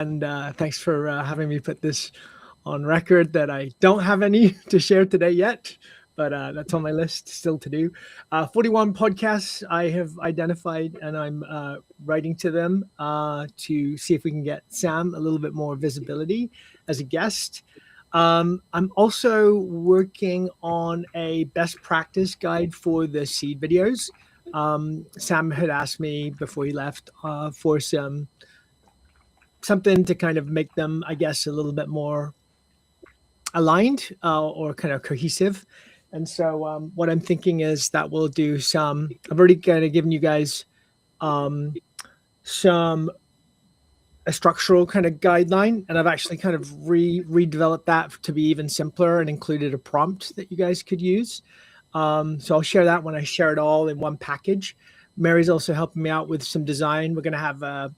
And thanks for having me put this on record that I don't have any to share today yet, but that's on my list still to do. 41 podcasts I have identified, and I'm writing to them to see if we can get Sam a little bit more visibility as a guest. I'm also working on a best practice guide for the seed videos. Sam had asked me before he left for something to kind of make them, I guess, a little bit more aligned or kind of cohesive. And so what I'm thinking is that we'll do some, I've already kind of given you guys some a structural kind of guideline, and I've actually kind of redeveloped that to be even simpler and included a prompt that you guys could use. So I'll share that when I share it all in one package. Mary's also helping me out with some design. We're going to have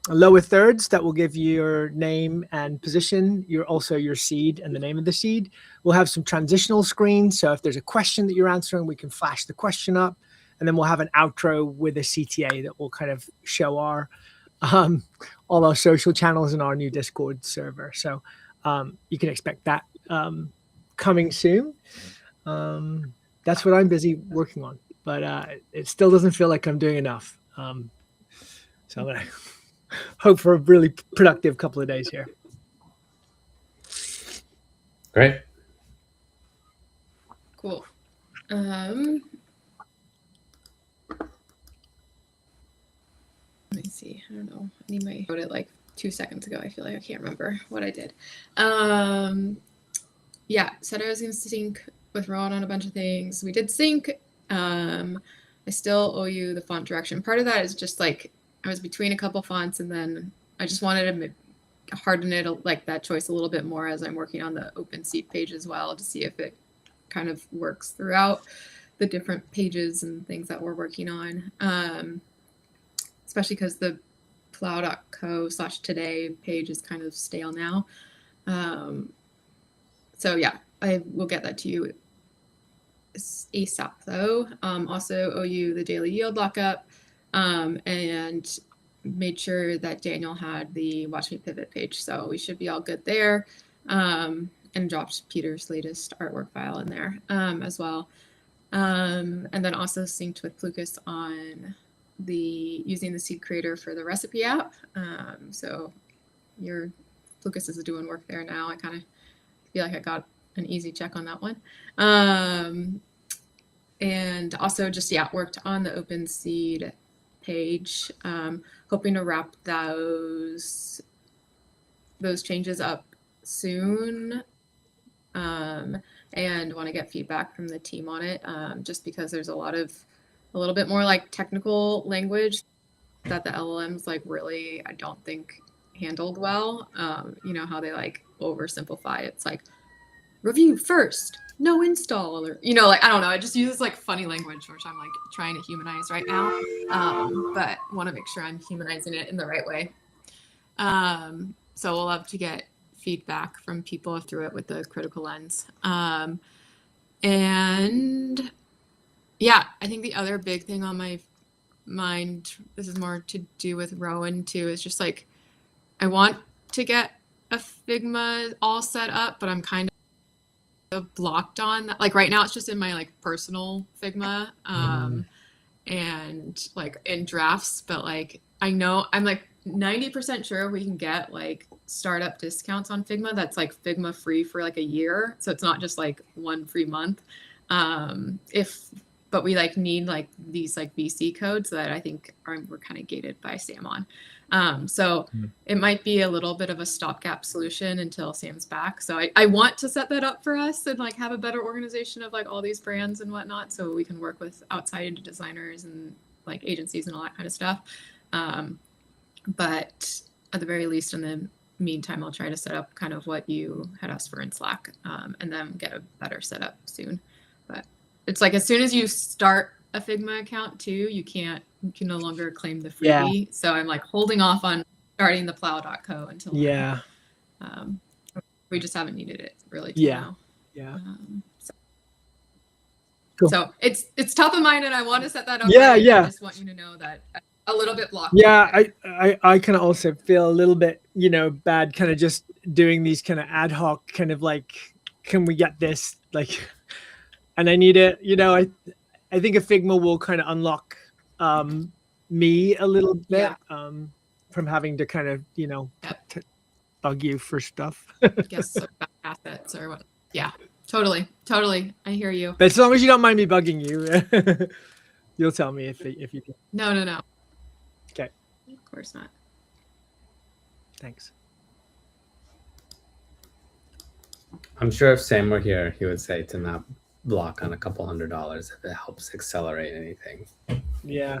lower thirds that will give you your name and position, also your seed and the name of the seed. We'll have some transitional screens. So if there's a question that you're answering, we can flash the question up. And then we'll have an outro with a CTA that will kind of show our all our social channels and our new Discord server. So you can expect that coming soon. That's what I'm busy working on, but it still doesn't feel like I'm doing enough. So I'm going to hope for a really productive couple of days here. Great. Cool. Let me see. I don't know. I wrote it like 2 seconds ago. I feel like I can't remember what I did. Yeah, said I was going to sync with Ron on a bunch of things. We did sync. I still owe you the font direction. Part of that is just like I was between a couple fonts, and then I just wanted to harden it, like that choice a little bit more as I'm working on the open seed page as well, to see if it kind of works throughout the different pages and things that we're working on. Especially because the plow.co/today page is kind of stale now. So yeah, I will get that to you ASAP though. Also owe you the daily yield lockup, and made sure that Daniel had the Watch Me Pivot page. So we should be all good there. And dropped Peter's latest artwork file in there as well. And then also synced with Lucas on using the seed creator for the recipe app. So Lucas is doing work there now. I kind of feel like I got an easy check on that one. And also just, worked on the open seed page, hoping to wrap those changes up soon. And want to get feedback from the team on it, just because there's a little bit more like technical language that the LLMs like really, I don't think handled well. You know how they like oversimplify. It's like review first, no install, or like I don't know. It just uses like funny language, which I'm like trying to humanize right now, but want to make sure I'm humanizing it in the right way. So we'll love to get feedback from people through it with the critical lens. And yeah, I think the other big thing on my mind, this is more to do with Rowan too, is just like, I want to get a Figma all set up, but I'm kind of blocked on that. Like right now it's just in my like personal Figma, and like in drafts, but like, I know I'm like 90% sure we can get like startup discounts on Figma. That's like Figma free for like a year. So it's not just like one free month. But we like need like these like VC codes that I think we're kind of gated by Sam on. So it might be a little bit of a stopgap solution until Sam's back. So I want to set that up for us and like have a better organization of like all these brands and whatnot, so we can work with outside designers and like agencies and all that kind of stuff. But at the very least, in the meantime, I'll try to set up kind of what you had asked for in Slack, and then get a better setup soon. But it's like as soon as you start a Figma account too, you can no longer claim the freebie. Yeah. So I'm like holding off on starting the plow.co until we just haven't needed it really till now. Yeah. So it's top of mind, and I want to set that up. Yeah. I just want you to know that a little bit blocked. Yeah, I kind of also feel a little bit, bad kind of just doing these kind of ad hoc kind of like, can we get this like, and I need it, I think a Figma will kind of unlock me a little bit Yeah. from having to kind of, bug you for stuff. Guess assets or what. Yeah, totally. I hear you. But as long as you don't mind me bugging you, you'll tell me if you can. No. Okay. Of course not. Thanks. I'm sure if Sam were here, he would say to not block on a couple $100 if it helps accelerate anything. Yeah.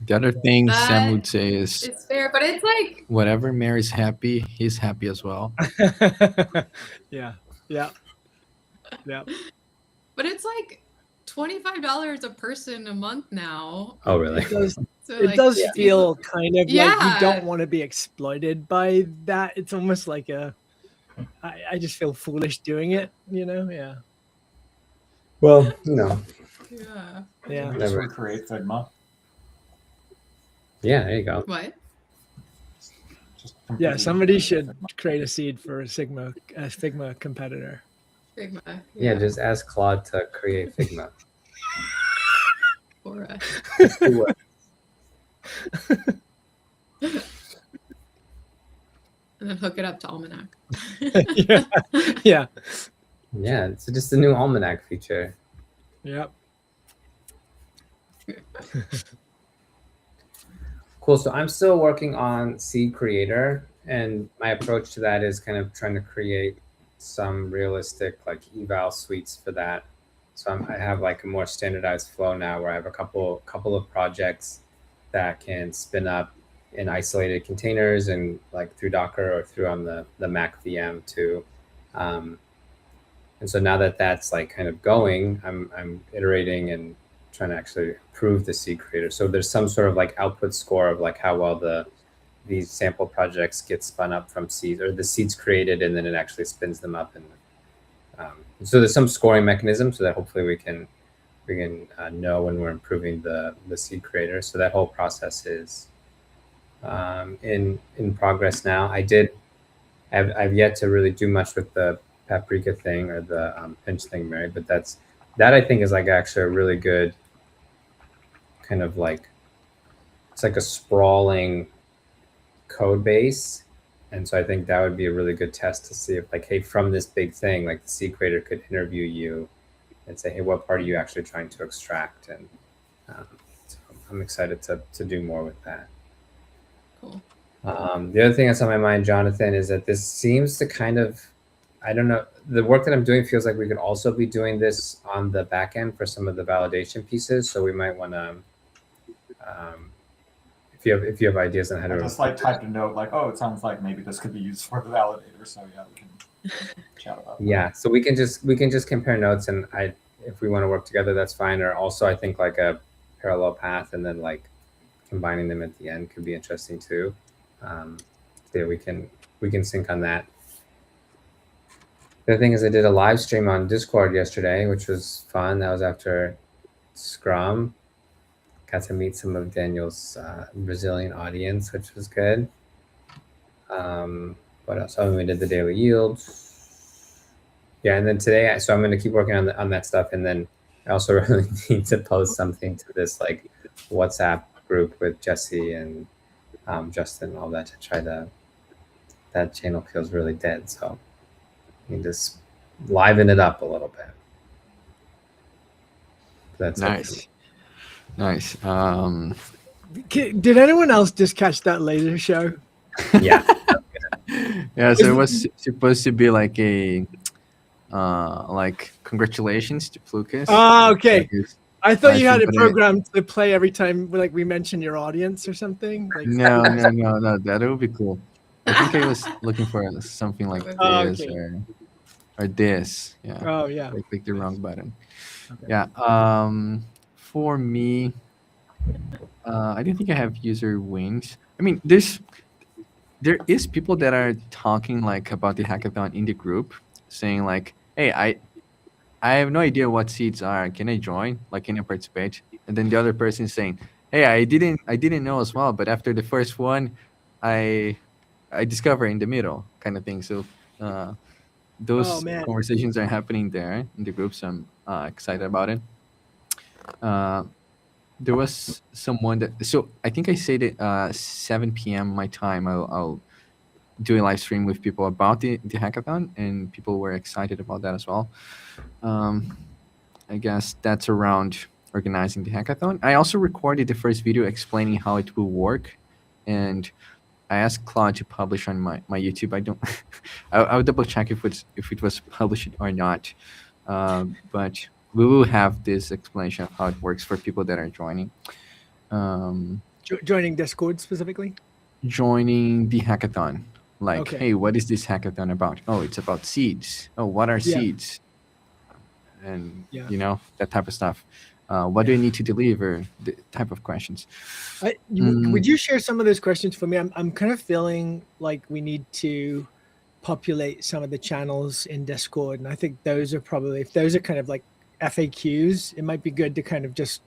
The other thing Sam That would say is It's fair, but it's like, whatever Mary's happy, he's happy as well. Yeah. but it's like $25 a person a month now. Oh, really? It does, So it like, does yeah. feel kind of like Yeah. you don't want to be exploited by that. It's almost like I just feel foolish doing it, Yeah. Well, Yeah. Yeah. We just recreate Figma. Yeah, there you go. What? Just Yeah. completely Somebody recreate should Figma. create a seed for a Figma competitor. Figma. Yeah, just ask Claude to create Figma. Or, and then hook it up to Almanac. Yeah. Yeah, it's just a new almanac feature. Yep. Cool. So I'm still working on Seed Creator, and my approach to that is kind of trying to create some realistic like eval suites for that. So I have like a more standardized flow now where I have a couple of projects that can spin up in isolated containers and like through Docker or through on the Mac VM too. And so now that that's like kind of going, I'm iterating and trying to actually improve the seed creator. So there's some sort of like output score of like how well these sample projects get spun up from seeds, or the seeds created and then it actually spins them up. And so there's some scoring mechanism so that hopefully we can know when we're improving the seed creator. So that whole process is in progress now. I've yet to really do much with the paprika thing or the pinch thing, Mary, but that I think is like actually a really good kind of like, it's like a sprawling code base. And so I think that would be a really good test to see if like, hey, from this big thing, like the seed creator could interview you and say, hey, what part are you actually trying to extract? And so I'm excited to do more with that. Cool. The other thing that's on my mind, Jonathan, is that this seems to kind of, I don't know, the work that I'm doing feels like we could also be doing this on the back end for some of the validation pieces. So we might want to, if you have ideas on how to. I just like typed a note like, oh, it sounds like maybe this could be used for the validator. So yeah, we can chat about that. Yeah, so we can just compare notes, and if we want to work together, that's fine. Or also, I think like a parallel path, and then like combining them at the end could be interesting too. Yeah, we can sync on that. The other thing is I did a live stream on Discord yesterday, which was fun. That was after SCRUM. Got to meet some of Daniel's Brazilian audience, which was good. What else? Oh, we did the daily yields. Yeah, and then today, so I'm going to keep working on that stuff, and then I also really need to post something to this like WhatsApp group with Jesse and Justin and all that to try to. That channel feels really dead, so you can just liven it up a little bit. That's Nice. Nice. Did anyone else just catch that laser show? Yeah. Yeah, so it was supposed to be like a like congratulations to Flukas. Oh, okay. Like his- I thought you I had it think programmed to play every time like we mentioned your audience or something. Like, No, that would be cool. I think I was looking for something like this Oh, okay. or this. Yeah. Oh yeah. I clicked the wrong button. Okay. Yeah. For me, I don't think I have user wings. I mean, there is people that are talking like about the hackathon in the group, saying like, "Hey, I have no idea what seeds are. Can I join? Like, can I participate?" And then the other person is saying, Hey, I didn't know as well, but after the first one, I I discover in the middle kind of thing. So uh, Oh those man. conversations are happening there in the groups. I'm excited about it. Uh, there was someone that, so I think I said it 7 p.m. my time. I'll do a live stream with people about the hackathon, and people were excited about that as well. Um, I guess that's around organizing the hackathon. I also recorded the first video explaining how it will work, and I asked Claude to publish on my YouTube. I don't. I'll double check if it was published or not. But we will have this explanation of how it works for people that are joining. Um, Joining Discord specifically. Joining the hackathon. Like, Okay. hey, what is this hackathon about? Oh, it's about seeds. Oh, what are Yeah. seeds? And Yeah. that type of stuff. What do you need to deliver? The type of questions. Would you share some of those questions for me? I'm kind of feeling like we need to populate some of the channels in Discord, and I think those are probably, if those are kind of like FAQs, it might be good to kind of just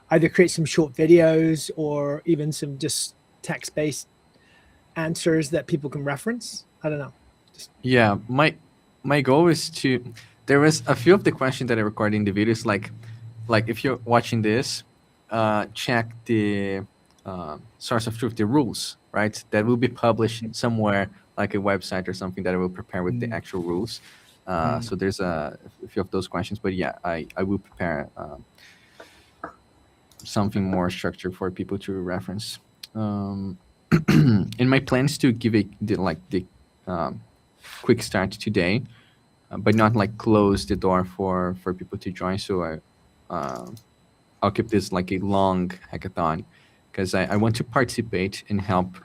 either create some short videos or even some just text-based answers that people can reference. I don't know. Yeah, my goal is to. There was a few of the questions that I recorded in the videos, like if you're watching this, check the source of truth, the rules, right? That will be published somewhere, like a website or something that I will prepare with the actual rules. So there's a few of those questions, but yeah, I will prepare something more structured for people to reference. And my plan is to give the quick start today, but not like close the door for people to join. So I'll keep this like a long hackathon because I want to participate and help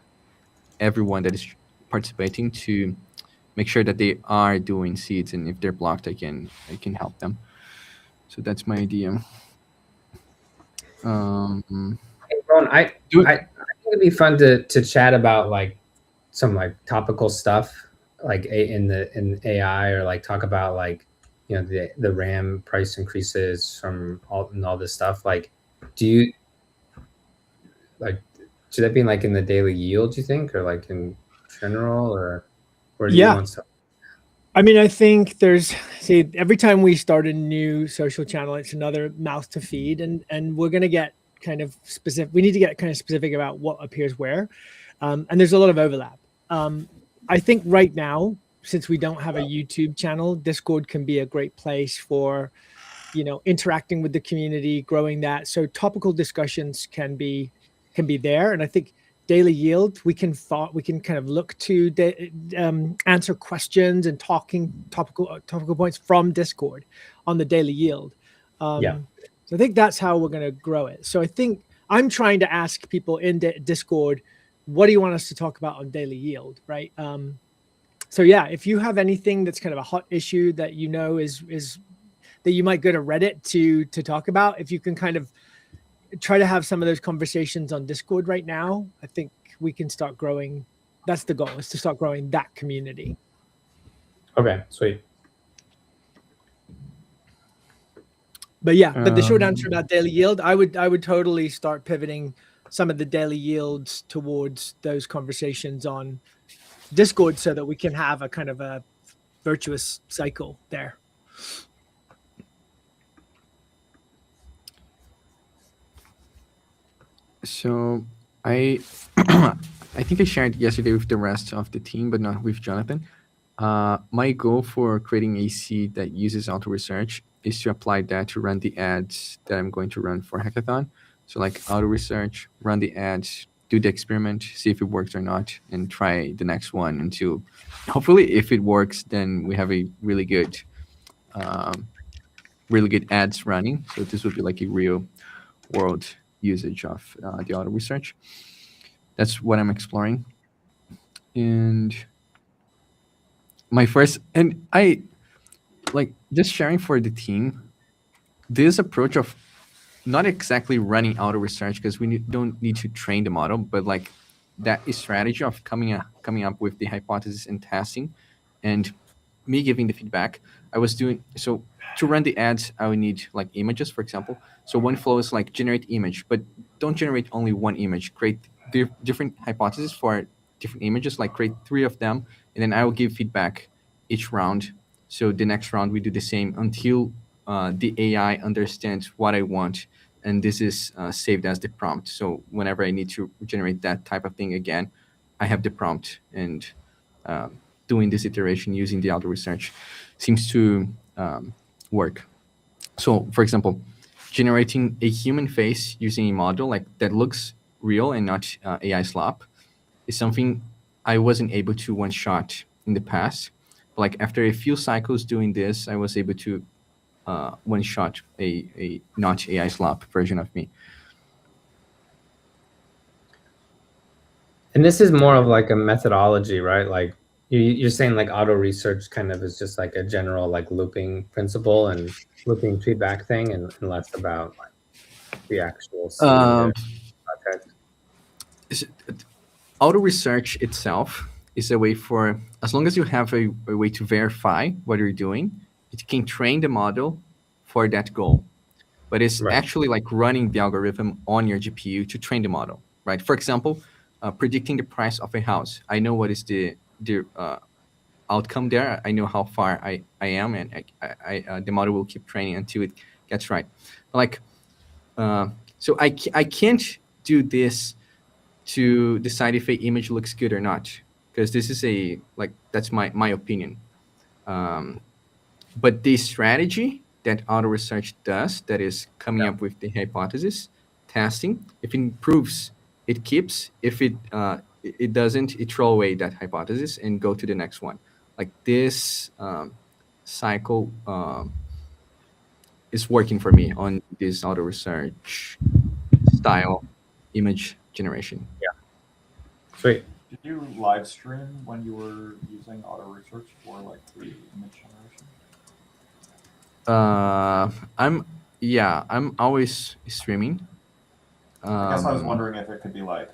everyone that is participating to make sure that they are doing seeds, and if they're blocked, I can help them. So that's my idea. Hey, Ron, Do- I think it'd be fun to chat about like some like topical stuff, like in AI, or like talk about like the RAM price increases from all this stuff. Like, do you like should that be like in the daily yield? Do you think, or like in general, or where do you Yeah. want stuff? I mean, I think see, every time we start a new social channel, it's another mouth to feed, and we're going to get kind of specific. We need to get kind of specific about what appears where. And there's a lot of overlap. I think right now, since we don't have a YouTube channel, Discord can be a great place for, interacting with the community, growing that. So topical discussions can be there. And I think daily yield, we can kind of look to answer questions and topical points from Discord on the daily yield. Yeah. So I think that's how we're going to grow it. So I think I'm trying to ask people in Discord, what do you want us to talk about on daily yield, right? So yeah, if you have anything that's kind of a hot issue that is that you might go to Reddit to talk about, if you can kind of try to have some of those conversations on Discord right now, I think we can start growing. That's the goal, is to start growing that community. Okay, sweet. But yeah, but the short answer about daily yield, I would totally start pivoting some of the daily yields towards those conversations on Discord so that we can have a kind of a virtuous cycle there. So I I think I shared yesterday with the rest of the team, but not with Jonathan. My goal for creating a seed that uses auto research is to apply that to run the ads that I'm going to run for hackathon. So like auto research, run the ads, do the experiment, see if it works or not, and try the next one until hopefully if it works, then we have a really good ads running. So this would be like a real world usage of the auto research. That's what I'm exploring. And I like just sharing for the team this approach of not exactly running auto research because don't need to train the model, but like that strategy of coming up with the hypothesis and testing and me giving the feedback, I was doing so to run the ads. I would need like images, for example. So one flow is like generate image, but don't generate only one image. Create different hypotheses for different images, like create 3 of them, and then I will give feedback each round. So the next round we do the same until the AI understands what I want, and this is saved as the prompt. So whenever I need to generate that type of thing again, I have the prompt, and doing this iteration using the auto research seems to work. So, for example, generating a human face using a model like that looks real and not AI slop is something I wasn't able to one shot in the past. But like after a few cycles doing this, I was able to one shot a not AI slop version of me. And this is more of like a methodology, right? Like you're saying like auto research kind of is just like a general like looping principle and looping feedback thing, and less about like the actual seed of the project. Auto research itself is a way for, as long as you have a way to verify what you're doing, it can train the model for that goal. But it's Right. actually like running the algorithm on your GPU to train the model, right? For example, predicting the price of a house. I know what is the outcome there. I know how far I am, and the model will keep training until it gets right. But like, so I can't do this to decide if a image looks good or not, because this is that's my opinion. But the strategy that auto research does, that is coming up with the hypothesis, testing, if it improves, it keeps. If it doesn't, it throw away that hypothesis and go to the next one. Like this cycle is working for me on this auto research style image generation. Sweet. Did you live stream when you were using auto research for like the image generation? I'm always streaming. I guess I was wondering if it could be like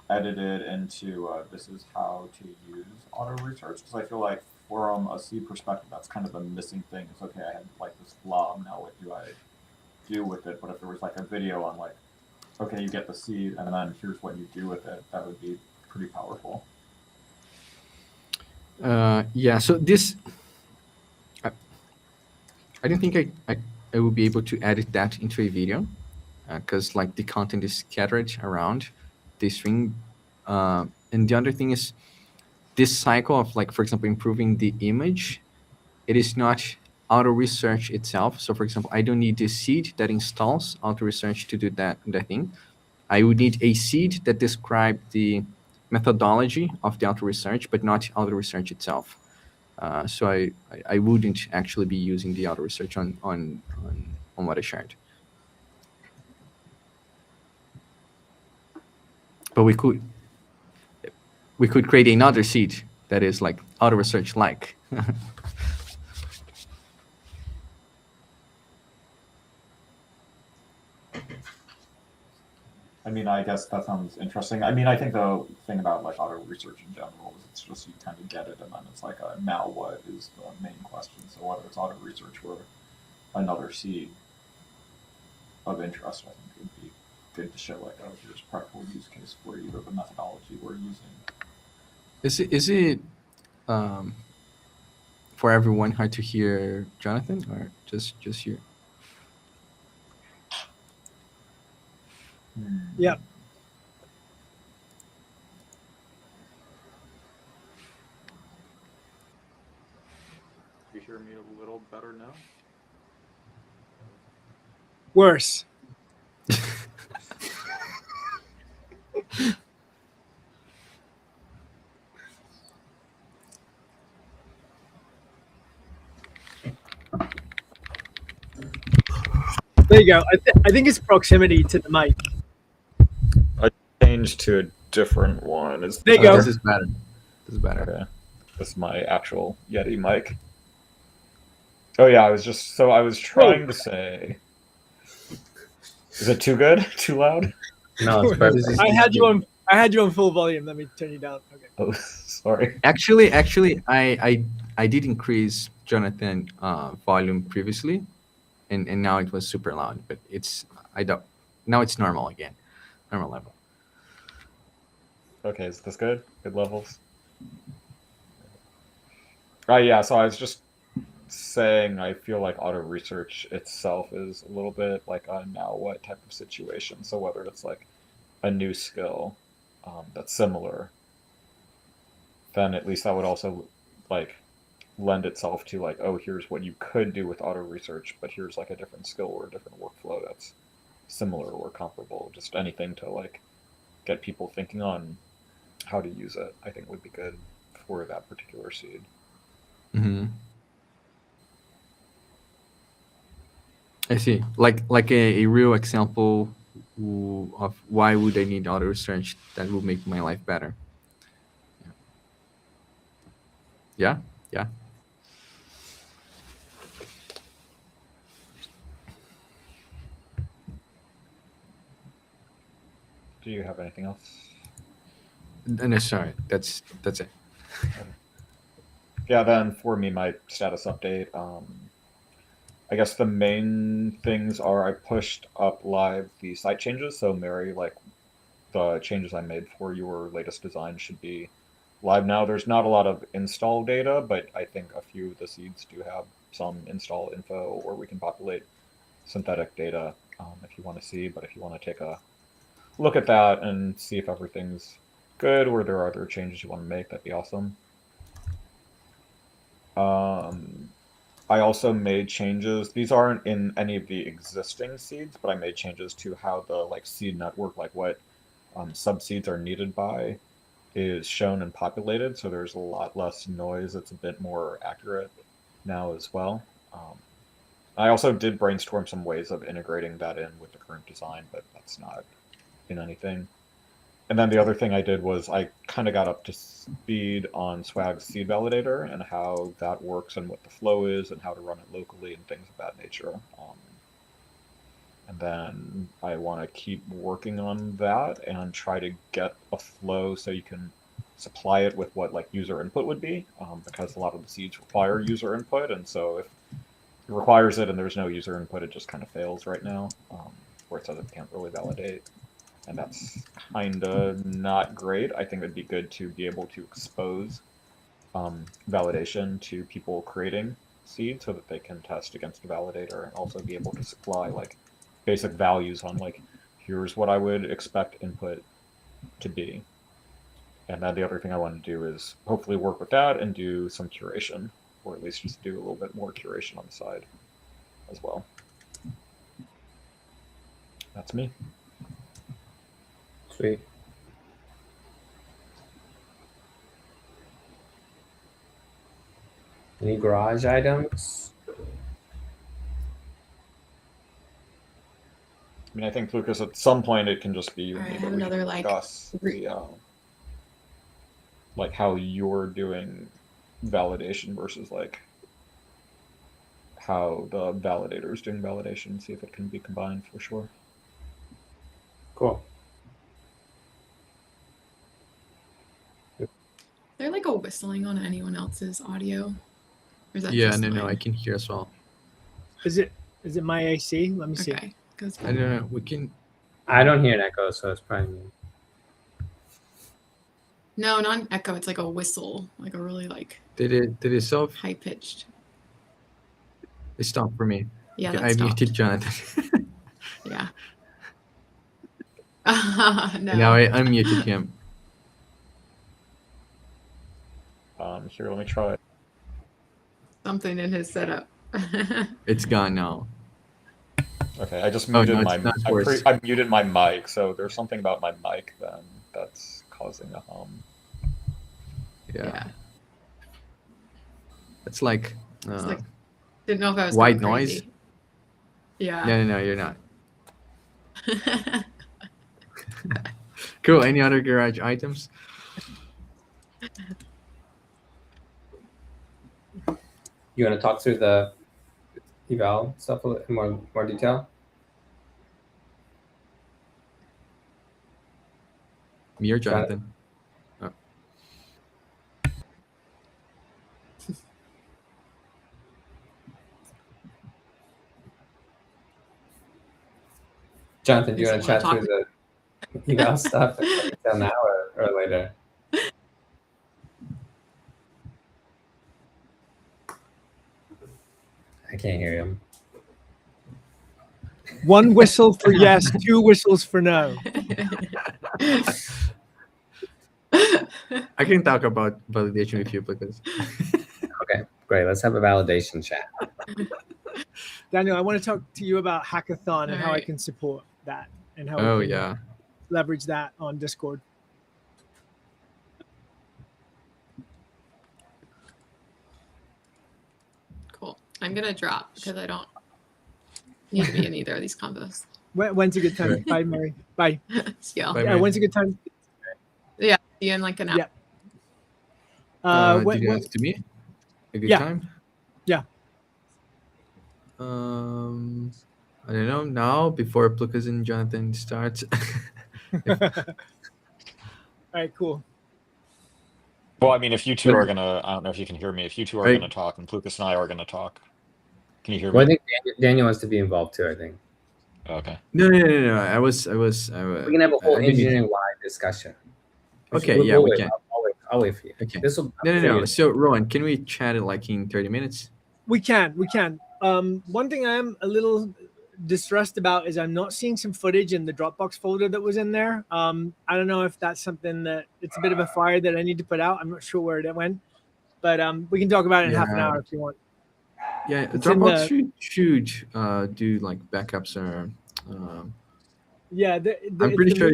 edited into this is how to use auto research, because I feel like from a C perspective, that's kind of the missing thing. It's okay, I had like this blob, now what do I do with it? But if there was like a video on like, okay, you get the seed and then here's what you do with it, that would be pretty powerful. So this, I don't think I will be able to edit that into a video, because like the content is scattered around the string. And the other thing is this cycle of like, for example, improving the image, it is not auto research itself. So for example, I don't need the seed that installs auto research to do that thing. I would need a seed that describes the methodology of the auto research, but not auto research itself. So I wouldn't actually be using the auto research on what I shared. But we could create another seed that is like auto research like. I mean, I guess that sounds interesting. I mean, I think the thing about like auto research in general is it's just you kind of get it, and then it's like now what is the main question. So whether it's auto research or another seed of interest, I think would be good to show like, oh, here's a practical use case for either the methodology we're using. Is it for everyone hard to hear Jonathan, or just you? Yep. You hear me a little better now? Worse. There you go. I think it's proximity to the mic. Changed to a different one. There you go. This is better. This is better. Okay. This is my actual Yeti mic. Oh yeah, I was trying to say. Is it too good? Too loud? No, it's perfect. I had you on full volume. Let me turn you down. Okay. Oh, sorry. Actually, I I did increase Jonathan volume previously, and now it was super loud. But I don't now it's normal again, normal level. Okay, is this good? Good levels? Yeah, so I was just saying I feel like auto research itself is a little bit like a now what type of situation. So whether it's like a new skill that's similar, then at least that would also like lend itself to like, oh, here's what you could do with auto research, but here's like a different skill or a different workflow that's similar or comparable. Just anything to like get people thinking on how to use it, I think would be good for that particular seed. Mm-hmm. I see. Like a real example of why would I need auto research that will make my life better. Yeah, yeah. Do you have anything else? No, sorry. That's it. Yeah, then for me, my status update. I guess the main things are I pushed up live the site changes. So Mary, like the changes I made for your latest design should be live now. There's not a lot of install data, but I think a few of the seeds do have some install info, or we can populate synthetic data if you want to see. But if you want to take a look at that and see if everything's good or there are other changes you want to make, that'd be awesome. I also made changes. These aren't in any of the existing seeds, but I made changes to how the like seed network, like what subseeds are needed by, is shown and populated. So there's a lot less noise. It's a bit more accurate now as well. I also did brainstorm some ways of integrating that in with the current design, but that's not in anything. And then the other thing I did was I kind of got up to speed on Swag's seed validator and how that works and what the flow is and how to run it locally and things of that nature. And then I want to keep working on that and try to get a flow so you can supply it with what like user input would be, because a lot of the seeds require user input, and so if it requires it and there's no user input, it just kind of fails right now, where it says it can't really validate. And that's kind of not great. I think it'd be good to be able to expose validation to people creating seed so that they can test against the validator and also be able to supply like basic values on like, here's what I would expect input to be. And then the other thing I want to do is hopefully work with that and do some curation, or at least just do a little bit more curation on the side as well. That's me. Sweet. Any garage items? I mean, I think, Lucas, at some point it can just be you and All me, right, I but have we can another, like, discuss the, like how you're doing validation versus like how the validator is doing validation, see if it can be combined for sure. Cool. There like a whistling on anyone else's audio? Or is that Yeah, just no, I mine? can hear as well. Is it my AC? Let me see. Okay. Goes I don't know. We can. I don't hear an echo, so it's probably me. No, not an echo. It's like a whistle, like a really like Did it self high pitched. stop for me? Yeah, Okay, that I stopped. muted Jonathan. Yeah. Now No. I unmuted him. Here, let me try it. Something in his setup. It's gone now. Okay, I just Oh, muted no, it's my. not worse. I muted my mic, so there's something about my mic then that's causing a hum. Yeah. Yeah. It's like, It's like didn't know if I was white going noise. crazy. Yeah. No, you're not. Cool. Any other garage items? You want to talk through the eval stuff a little more detail? Me or Jonathan? Oh. Jonathan, do you I want to still chat wanna through the eval stuff in more detail now or later? I can't hear him. One whistle for yes, two whistles for no. I can talk about validation with you because Okay, great. Let's have a validation chat. Daniel, I want to talk to you about hackathon and how I Alright. can support that and how oh we can yeah, leverage that on Discord. Cool. I'm gonna drop because I don't need to be in either of these combos. When's a good time? Right. Bye, Mary. Bye. See y'all. Bye, Yeah, Mary. when's a good time? Yeah. See you in like an hour. Yeah. Did you ask to me? A good Yeah. time? Yeah. I don't know now before Plukas and Jonathan starts. All right, cool. Well, I mean, if you two are gonna, I don't know if you can hear me. If you two are Right. gonna talk, and Lucas and I are gonna talk, can you hear Well, I me? think Daniel wants to be involved too. I think Okay. No. I was. we can have a whole I didn't- engineering-wide discussion. Okay, yeah, we can. I'll wait for you. Okay. This will. No. So, Rowan, can we chat it like in 30 minutes? We can. One thing I am a little distressed about is I'm not seeing some footage in the Dropbox folder that was in there. I don't know if that's something that it's a bit of a fire that I need to put out. I'm not sure where it went, but we can talk about it in half an Yeah. hour if you want. Yeah, It's in Dropbox the- should do like backups or. Yeah, I'm pretty sure.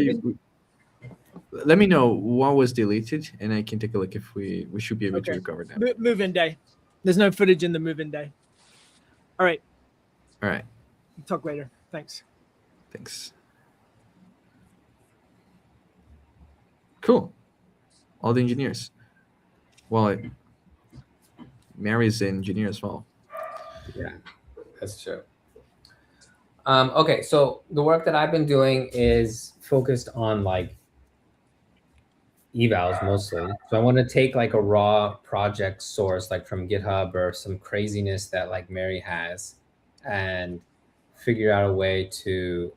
Let me know what was deleted, and I can take a look if we should be able to Okay. recover that. Move-in day. There's no footage in the move-in day. All right. All right. Talk later. Thanks. Thanks. Cool. All the engineers. Well, Mary's an engineer as well. Yeah, that's true. Okay, so the work that I've been doing is focused on like evals mostly. So I want to take like a raw project source, like from GitHub or some craziness that like Mary has, and figure out a way to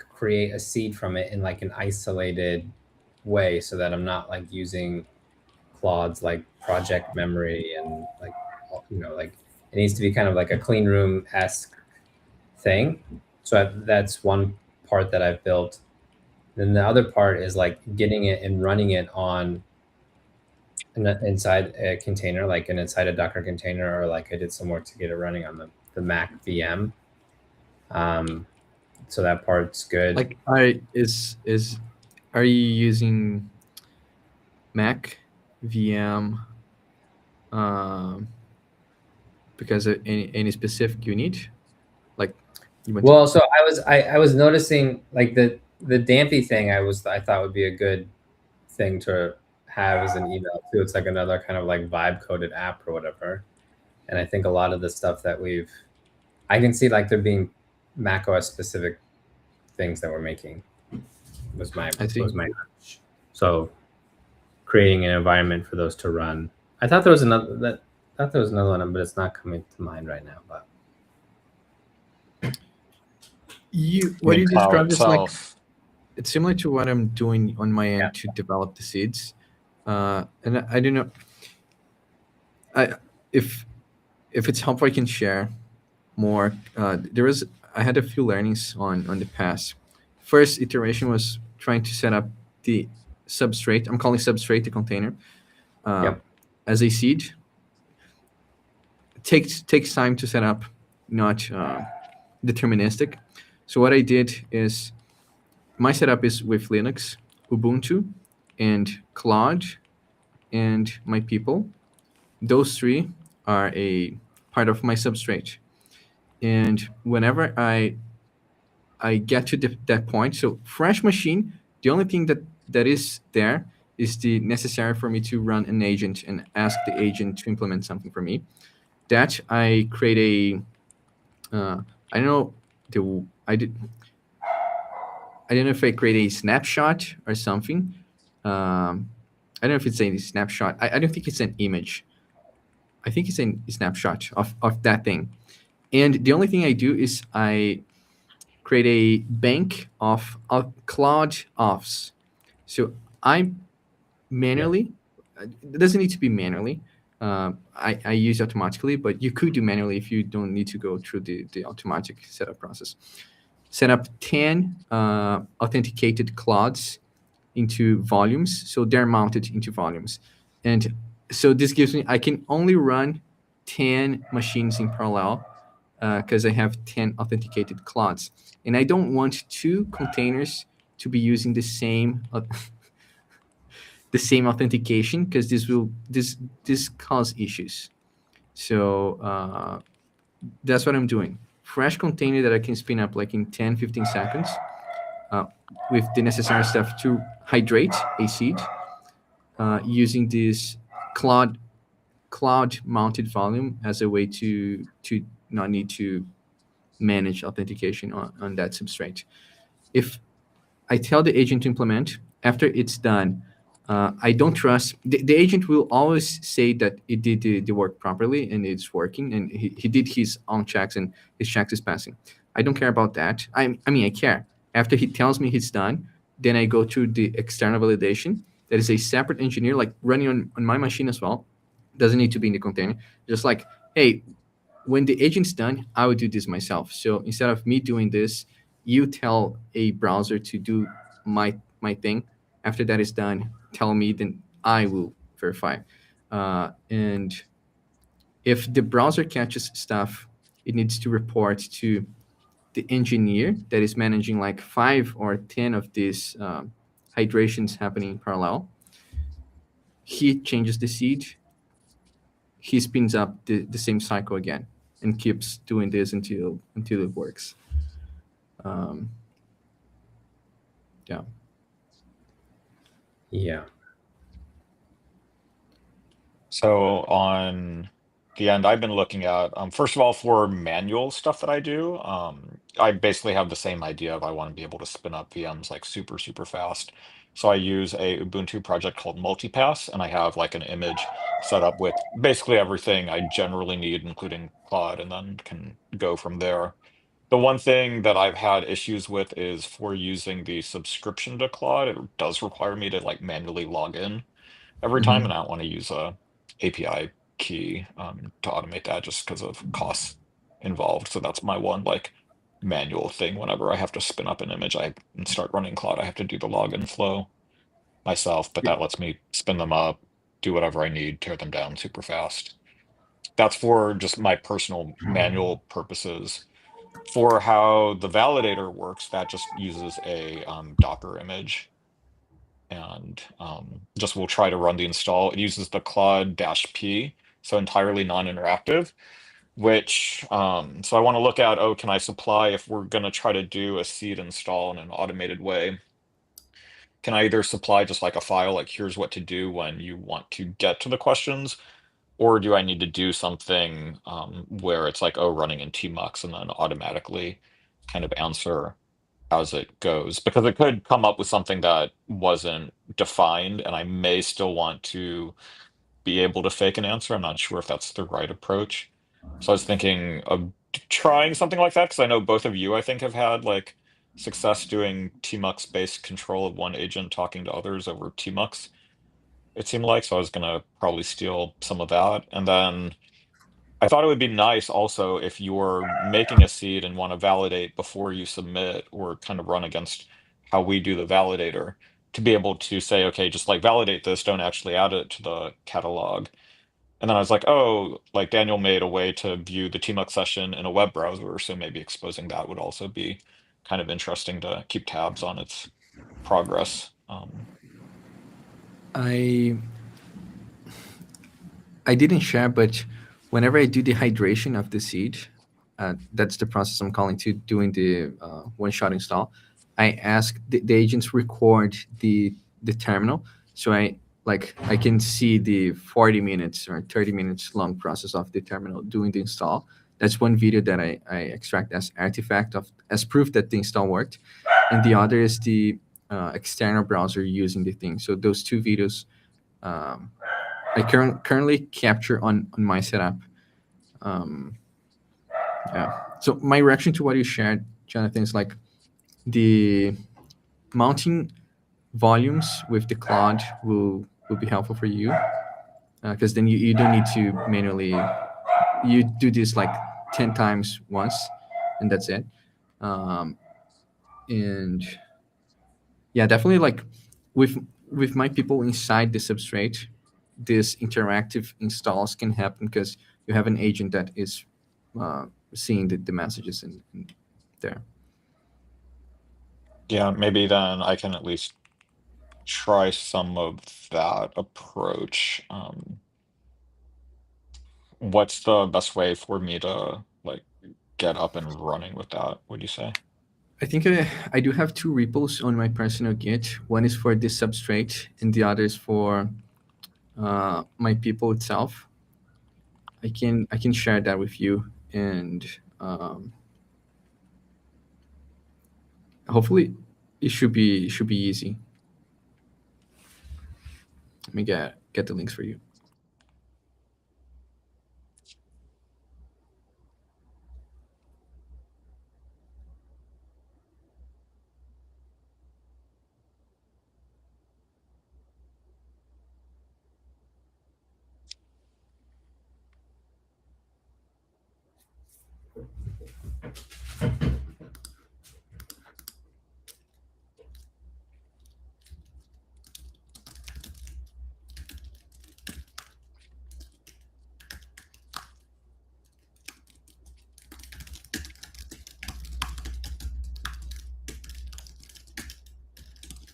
create a seed from it in like an isolated way, so that I'm not like using Claude's like project memory and like like it needs to be kind of like a clean room-esque thing. So that's one part that I've built. Then the other part is like getting it and running it on inside a container, like inside a Docker container, or like I did some work to get it running on the Mac VM. So that part's good. Like, are you using Mac VM because of any specific you need? Like, you went Well, so I was noticing like the Dampy thing. I thought would be a good thing to have as an email too. It's like another kind of like vibe coded app or whatever. And I think a lot of the stuff that I can see like there being Mac OS specific things that we're making was my hunch. So creating an environment for those to run. I thought there was another one, but it's not coming to mind right now. But what you Cloud described is like itself. it's similar to what I'm doing on my end to develop the seeds. And I don't know. If it's helpful, I can share more. I had a few learnings on the past. First iteration was trying to set up the substrate. I'm calling substrate the container as a seed. It takes time to set up, not deterministic. So what I did is my setup is with Linux, Ubuntu, and Claude, and my people. Those three are a part of my substrate. And whenever I get to that point, so fresh machine, the only thing that is there is the necessary for me to run an agent and ask the agent to implement something for me. That I create I don't know I don't know if I create a snapshot or something. I don't know if it's a snapshot. I don't think it's an image. I think it's a snapshot of that thing. And the only thing I do is I create a bank of Claude offs. So I manually, it doesn't need to be manually. I use automatically, but you could do manually if you don't need to go through the automatic setup process. Set up 10 authenticated Claudes into volumes. So they're mounted into volumes. And so this gives me, I can only run 10 machines in parallel because I have 10 authenticated Claudes. And I don't want two containers to be using the same the same authentication, because this cause issues. So that's what I'm doing. Fresh container that I can spin up like in 10, 15 seconds with the necessary stuff to hydrate a seed using this cloud mounted volume as a way to not need to manage authentication on that substrate. If I tell the agent to implement, after it's done, I don't trust, the agent will always say that it did the work properly and it's working, and he did his own checks and his checks is passing. I don't care about that. I mean, I care. After he tells me he's done, then I go to the external validation. That is a separate engineer, like running on my machine as well. Doesn't need to be in the container. Just like, hey, when the agent's done, I would do this myself. So instead of me doing this, you tell a browser to do my thing. After that is done, tell me, then I will verify. And if the browser catches stuff, it needs to report to the engineer that is managing like 5 or 10 of these hydrations happening in parallel. He changes the seed. He spins up the same cycle again and keeps doing this until it works. Yeah. Yeah. So on the end, I've been looking at, first of all, for manual stuff that I do, I basically have the same idea of I want to be able to spin up VMs like super, super fast. So I use a Ubuntu project called Multipass, and I have like an image set up with basically everything I generally need, including Claude, and then can go from there. The one thing that I've had issues with is for using the subscription to Claude, it does require me to like manually log in every time, and I don't want to use a API key to automate that just because of costs involved. So that's my one like manual thing. Whenever I have to spin up an image and start running Claude, I have to do the login flow myself, but that lets me spin them up, do whatever I need, tear them down super fast. That's for just my personal manual purposes. For how the validator works, that just uses a Docker image, and just will try to run the install. It uses the Claude-P, so entirely non-interactive, which, so I want to look at, can I supply, if we're going to try to do a seed install in an automated way, can I either supply just like a file, like here's what to do when you want to get to the questions, or do I need to do something where it's like, running in tmux and then automatically kind of answer as it goes? Because it could come up with something that wasn't defined, and I may still want to be able to fake an answer. I'm not sure if that's the right approach. So I was thinking of trying something like that, because I know both of you, I think, have had like success doing tmux-based control of one agent talking to others over tmux, it seemed like. So I was gonna probably steal some of that. And then I thought it would be nice also if you're making a seed and want to validate before you submit, or kind of run against how we do the validator, to be able to say, okay, just like validate this, don't actually add it to the catalog. And then I was like, like Daniel made a way to view the tmux session in a web browser, so maybe exposing that would also be kind of interesting to keep tabs on its progress. I didn't share, but whenever I do the hydration of the seed, that's the process I'm calling to doing the one-shot install. I ask the agents record the terminal, so I can see the 40 minutes or 30 minutes long process of the terminal doing the install. That's one video that I extract as artifact as proof that the install worked, and the other is the external browser using the thing. So those two videos I currently capture on my setup. Yeah. So my reaction to what you shared, Jonathan, is like the mounting volumes with the Claude will be helpful for you, because then you don't need to manually, you do this like 10 times once and that's it. And yeah, definitely like with my people inside the substrate, this interactive installs can happen because you have an agent that is seeing the messages in there. Yeah, maybe then I can at least try some of that approach. What's the best way for me to like get up and running with that, would you say? I think I do have 2 repos on my personal Git. One is for this substrate, and the other is for my people itself. I can share that with you, and hopefully it should be easy. Let me get the links for you.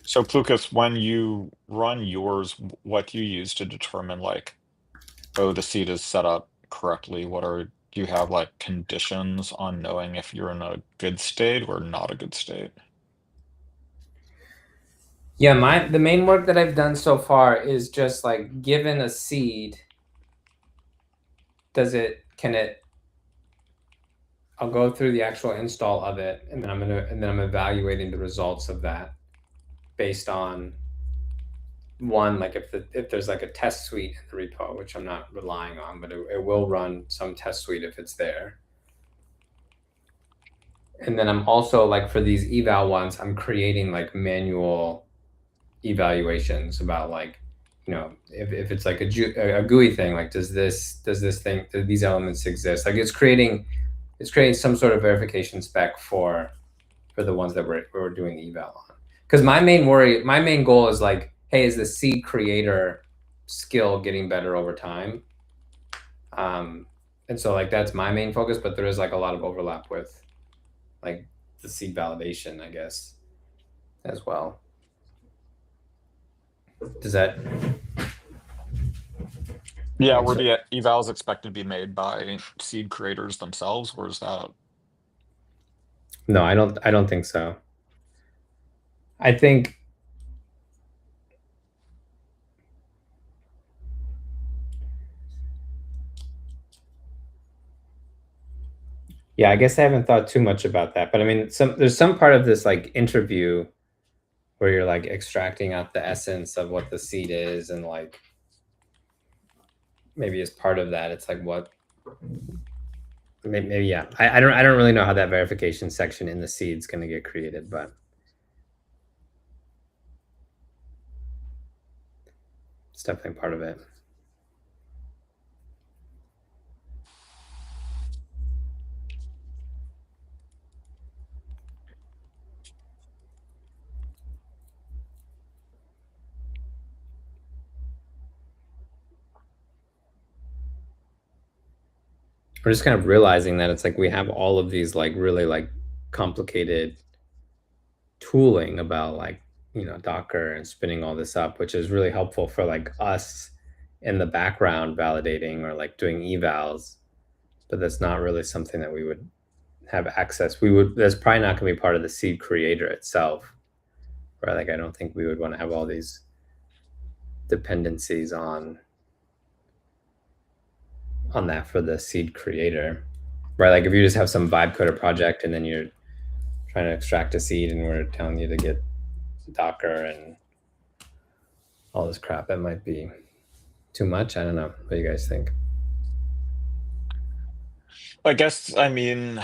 So Plukas, when you run yours, what do you use to determine like, oh, the seed is set up correctly? Do you have like conditions on knowing if you're in a good state or not a good state? Yeah, the main work that I've done so far is just like, given a seed, I'll go through the actual install of it, and then I'm evaluating the results of that based on one, like if there's like a test suite in the repo, which I'm not relying on, but it will run some test suite if it's there. And then I'm also like, for these eval ones, I'm creating like manual evaluations about like, you know, if it's like a GUI thing, like do these elements exist? Like it's creating some sort of verification spec for the ones that we're doing the eval on. Because my main goal is like, hey, is the seed creator skill getting better over time? And so like that's my main focus, but there is like a lot of overlap with like the seed validation, I guess, as well. Does that? Yeah, were the evals expected to be made by seed creators themselves, or is that? No, I don't think so. I think yeah, I guess I haven't thought too much about that, but I mean, there's some part of this like interview where you're like extracting out the essence of what the seed is, and like maybe as part of that, it's like what maybe yeah. I don't really know how that verification section in the seed's going to get created, but it's definitely part of it. We're just kind of realizing that it's like we have all of these like really like complicated tooling about like, you know, Docker and spinning all this up, which is really helpful for like us in the background validating or like doing evals, but that's not really something that we would have access. That's probably not going to be part of the seed creator itself, right? Like I don't think we would want to have all these dependencies on that for the seed creator, right? Like if you just have some vibe coder project and then you're trying to extract a seed and we're telling you to get Docker and all this crap, that might be too much. I don't know. What do you guys think? I guess, I mean,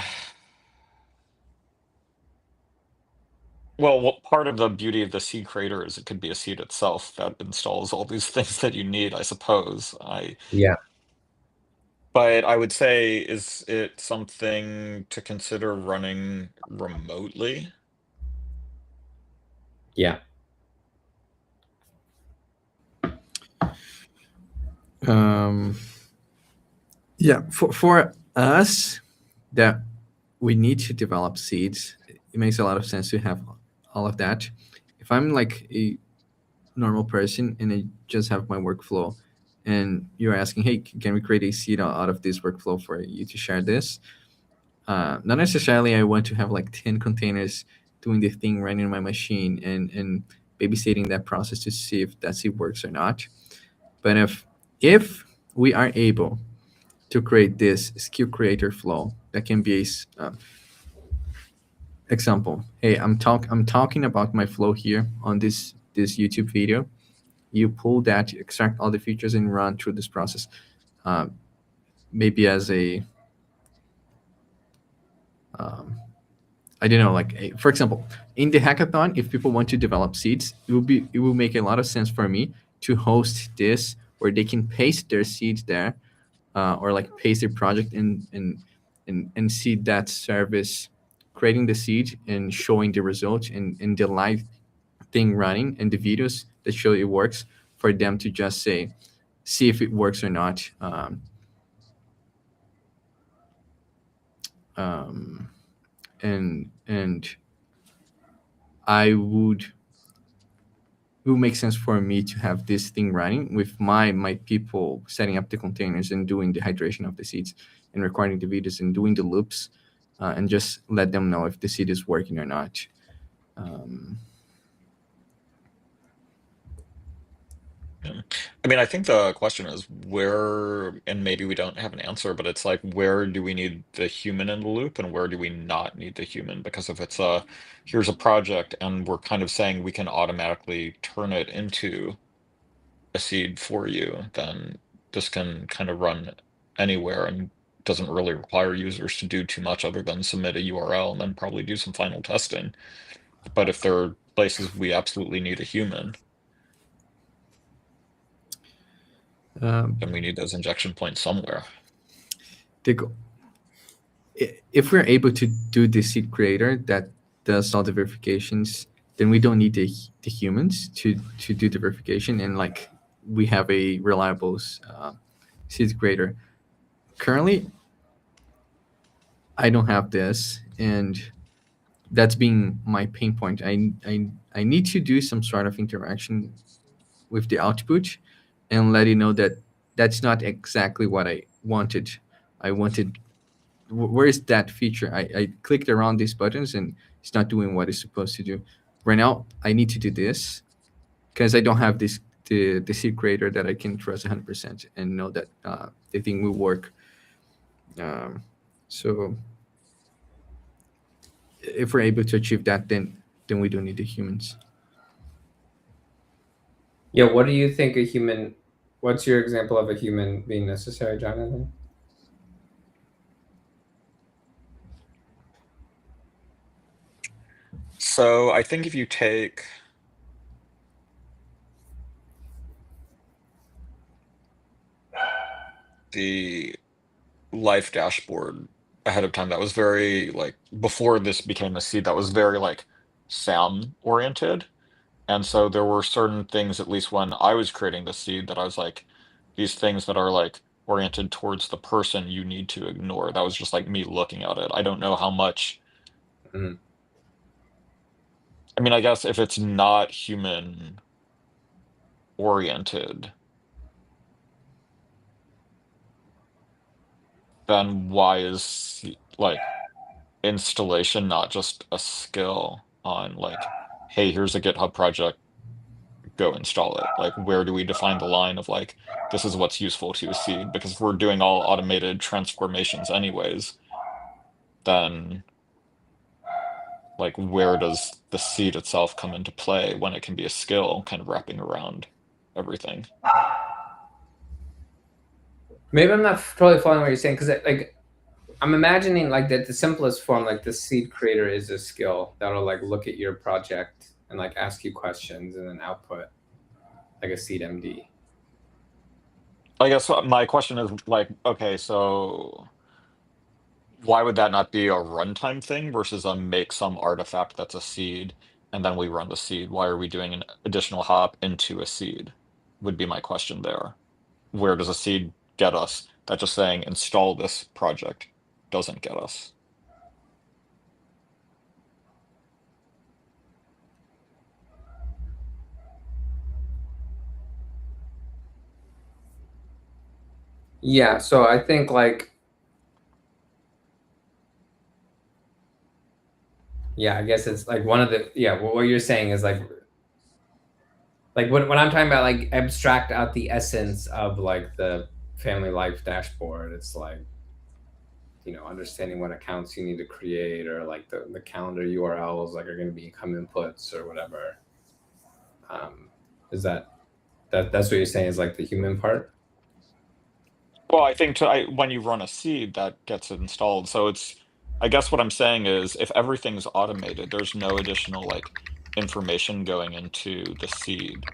Well, part of the beauty of the seed creator is it could be a seed itself that installs all these things that you need, I suppose. Yeah. But I would say, is it something to consider running remotely? Yeah. Yeah, for us that we need to develop seeds, it makes a lot of sense to have all of that. If I'm like a normal person and I just have my workflow, and you're asking, hey, can we create a seed out of this workflow for you to share this? Not necessarily I want to have like 10 containers doing the thing running in my machine and babysitting that process to see if that seed works or not. But if we are able to create this skill creator flow that can be a example. Hey, I'm talking about my flow here on this YouTube video. You pull that, extract all the features, and run through this process. Maybe as a I don't know, like for example, in the hackathon, if people want to develop seeds, it will make a lot of sense for me to host this where they can paste their seeds there, or like paste their project and see that service creating the seed and showing the results and the live thing running and the videos that show it works for them to just say see if it works or not. Um, and I would it would make sense for me to have this thing running with my people setting up the containers and doing the hydration of the seeds and recording the videos and doing the loops, and just let them know if the seed is working or not. I mean, I think the question is where, and maybe we don't have an answer, but it's like, where do we need the human in the loop and where do we not need the human? Because if it's here's a project and we're kind of saying we can automatically turn it into a seed for you, then this can kind of run anywhere and doesn't really require users to do too much other than submit a URL and then probably do some final testing. But if there are places we absolutely need a human, then we need those injection points somewhere. If we're able to do the seed creator that does all the verifications, then we don't need the humans to do the verification, and like we have a reliable seed creator. Currently, I don't have this, and that's been my pain point. I need to do some sort of interaction with the output and let you know that that's not exactly what I wanted. I wanted where is that feature? I clicked around these buttons and it's not doing what it's supposed to do. Right now, I need to do this because I don't have the seed creator that I can trust 100% and know that the thing will work. So if we're able to achieve that, then we don't need the humans. Yeah, what do you think a human? What's your example of a human being necessary, Jonathan? So I think if you take the life dashboard ahead of time, that was very like before this became a seed, that was very like SAM oriented. And so there were certain things, at least when I was creating the seed, that I was like, these things that are like oriented towards the person you need to ignore. That was just like me looking at it. I don't know how much. Mhm. I mean, I guess if it's not human oriented, then why is like installation not just a skill on like, hey, here's a GitHub project, go install it? Like, where do we define the line of like, this is what's useful to a seed? Because if we're doing all automated transformations anyways, then like, where does the seed itself come into play when it can be a skill kind of wrapping around everything? Maybe I'm not totally following what you're saying because like I'm imagining like that the simplest form, like the seed creator is a skill that'll like look at your project and like ask you questions and then output like a seed MD. I guess my question is like, okay, so why would that not be a runtime thing versus a make some artifact that's a seed and then we run the seed? Why are we doing an additional hop into a seed? Would be my question there. Where does a seed get us? That just saying install this project doesn't get us. Yeah, so I think like, yeah, I guess it's like one of the, yeah, what you're saying is like when I'm talking about like abstract out the essence of like the family life dashboard, it's like, you know, understanding what accounts you need to create or like the calendar URLs like are going to become inputs or whatever. Is that's what you're saying is like the human part? Well, I think when you run a seed, that gets it installed. So it's, I guess what I'm saying is if everything's automated, there's no additional like information going into the seed.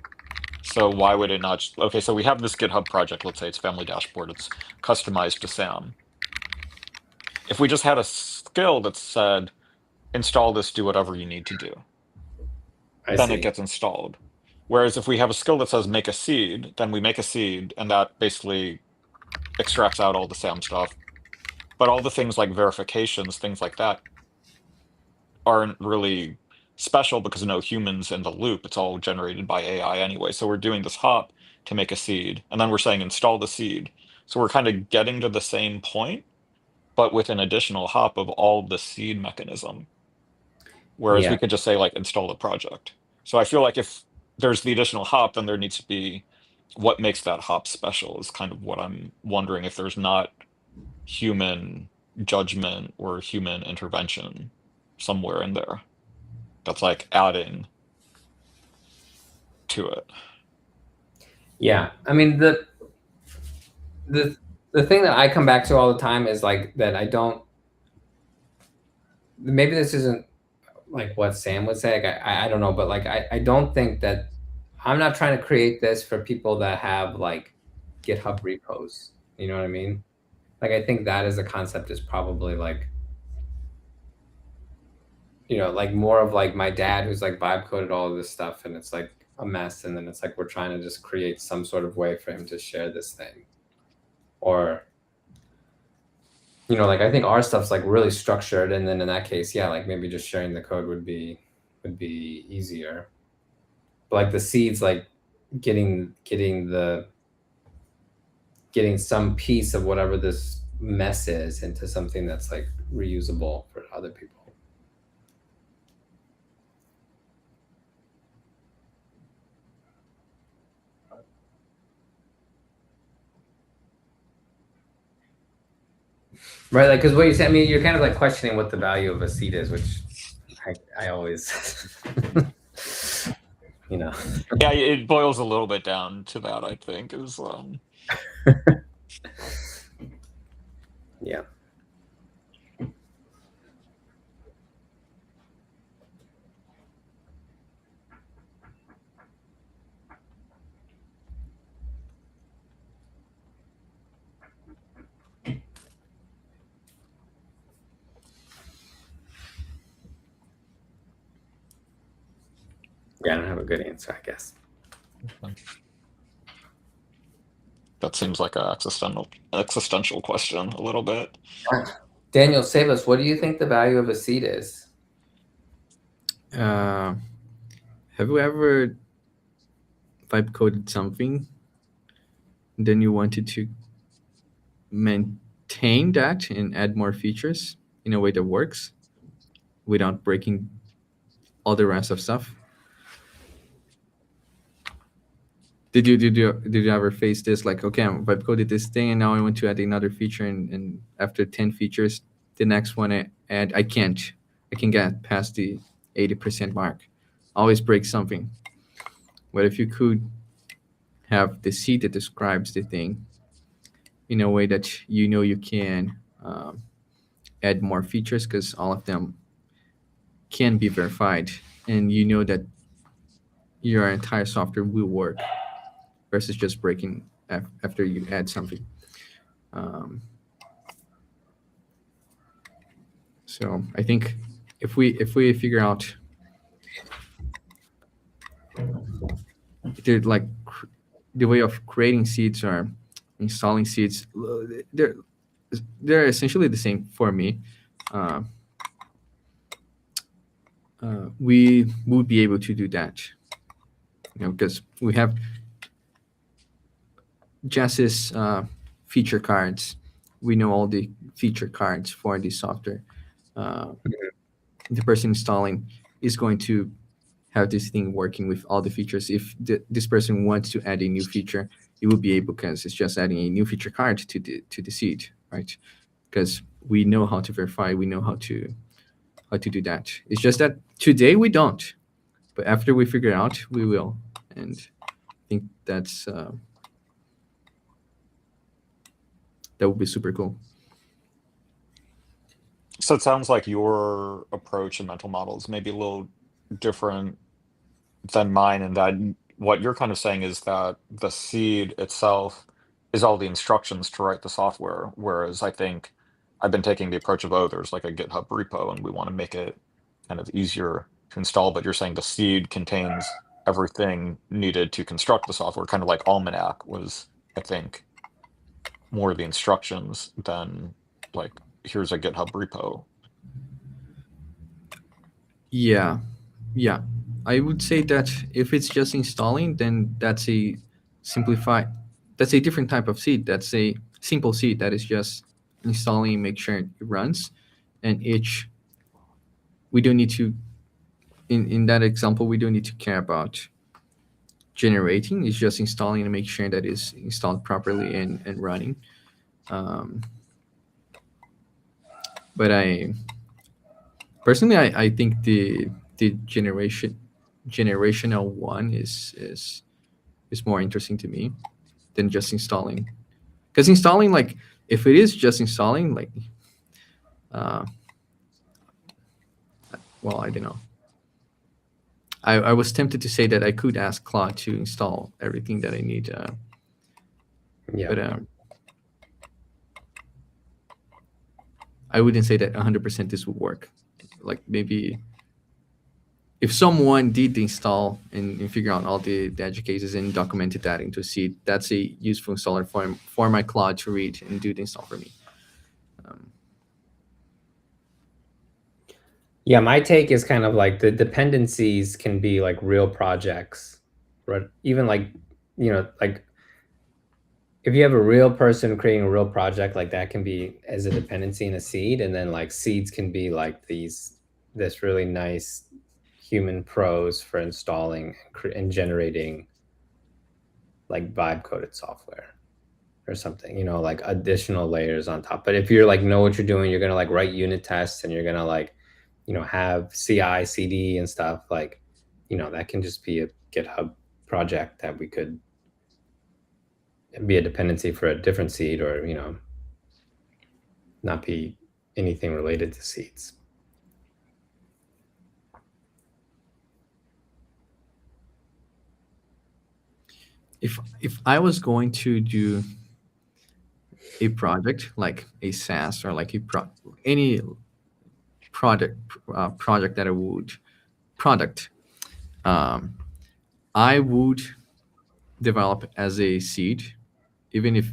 So why would it not? Okay, so we have this GitHub project. Let's say it's family dashboard. It's customized to Sam. If we just had a skill that said, install this, do whatever you need to do, then it gets installed. Whereas if we have a skill that says make a seed, then we make a seed, and that basically extracts out all the SAM stuff. But all the things like verifications, things like that, aren't really special because no humans in the loop. It's all generated by AI anyway. So we're doing this hop to make a seed, and then we're saying install the seed. So we're kind of getting to the same point, but with an additional hop of all the seed mechanism. Whereas Yeah. we could just say like install the project. So I feel like if there's the additional hop, then there needs to be what makes that hop special is kind of what I'm wondering, if there's not human judgment or human intervention somewhere in there that's like adding to it. Yeah, I mean the thing that I come back to all the time is like that I don't. Maybe this isn't like what Sam would say. Like I don't know, but like I don't think that I'm not trying to create this for people that have like GitHub repos. You know what I mean? Like I think that as a concept is probably like, you know, like more of like my dad who's like vibe coded all of this stuff and it's like a mess, and then it's like we're trying to just create some sort of way for him to share this thing. Or, you know, like I think our stuff's like really structured, and then in that case, yeah, like maybe just sharing the code would be easier. But like the seeds, like getting some piece of whatever this mess is into something that's like reusable for other people. Right, like because what you said, I mean, you're kind of like questioning what the value of a seed is, which I always, you know. Yeah, it boils a little bit down to that, I think, is Yeah. Yeah, I don't have a good answer, I guess. that seems like a existential question a little bit. Daniel, save us. What do you think the value of a seed is? Have you ever vibe coded something, then you wanted to maintain that and add more features in a way that works without breaking all the rest of stuff? Did you ever face this, like, okay, I vibe coded this thing and now I want to add another feature, and after 10 features, the next one I add, I can get past the 80% mark, always break something. But if you could have the seed that describes the thing in a way that you know you can add more features because all of them can be verified, and you know that your entire software will work versus just breaking after you add something. So I think if we figure out like the way of creating seeds or installing seeds, they're essentially the same for me. We would be able to do that, because we have Jess's feature cards. We know all the feature cards for the software. The person installing is going to have this thing working with all the features. If this person wants to add a new feature, it will be able, because it's just adding a new feature card to the seed, right? Because we know how to verify, we know how to do that. It's just that today we don't, but after we figure it out, we will. And I think that's that would be super cool. So it sounds like your approach and mental model is maybe a little different than mine, and that what you're kind of saying is that the seed itself is all the instructions to write the software, whereas I think I've been taking the approach of, oh, there's like a GitHub repo and we want to make it kind of easier to install, but you're saying the seed contains everything needed to construct the software, kind of like Almanac was, I think, more the instructions than like, here's a GitHub repo. Yeah. I would say that if it's just installing, then that's a different type of seed. That's a simple seed that is just installing, make sure it runs. And we don't need to, in that example, we don't need to care about generating. It's just installing and make sure that it's installed properly and running. But personally, I think the generational one is more interesting to me than just installing. Because installing, like, if it is just installing, like, well, I don't know. I was tempted to say that I could ask Claude to install everything that I need. But I wouldn't say that 100% this would work. Like, maybe if someone did the install and figure out all the edge cases and documented that into a seed, that's a useful installer for my Claude to read and do the install for me. Yeah, my take is kind of like the dependencies can be like real projects, right? Even like, like if you have a real person creating a real project, like that can be as a dependency in a seed, and then like seeds can be like this really nice human pros for installing and generating like vibe coded software or something, like additional layers on top. But if you're like know what you're doing, you're gonna like write unit tests and you're gonna like have CI, CD and stuff, like, that can just be a GitHub project that we could be a dependency for a different seed, or, not be anything related to seeds. If I was going to do a project like a SaaS or like any project that I would I would develop as a seed, even if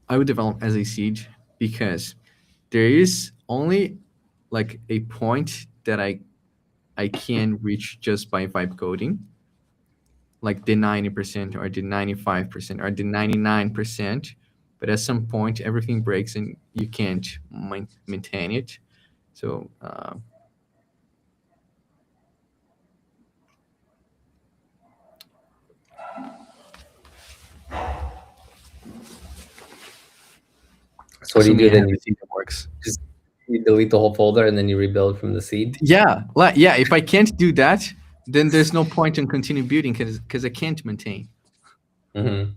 I would develop as a seed, because there is only like a point that I can reach just by vibe coding, like the 90% or the 95% or the 99%. But at some point, everything breaks and you can't maintain it. So so what do you do then? It works. Just you delete the whole folder and then you rebuild from the seed? Yeah. If I can't do that, then there's no point in continue building because I can't maintain. Mm-hmm.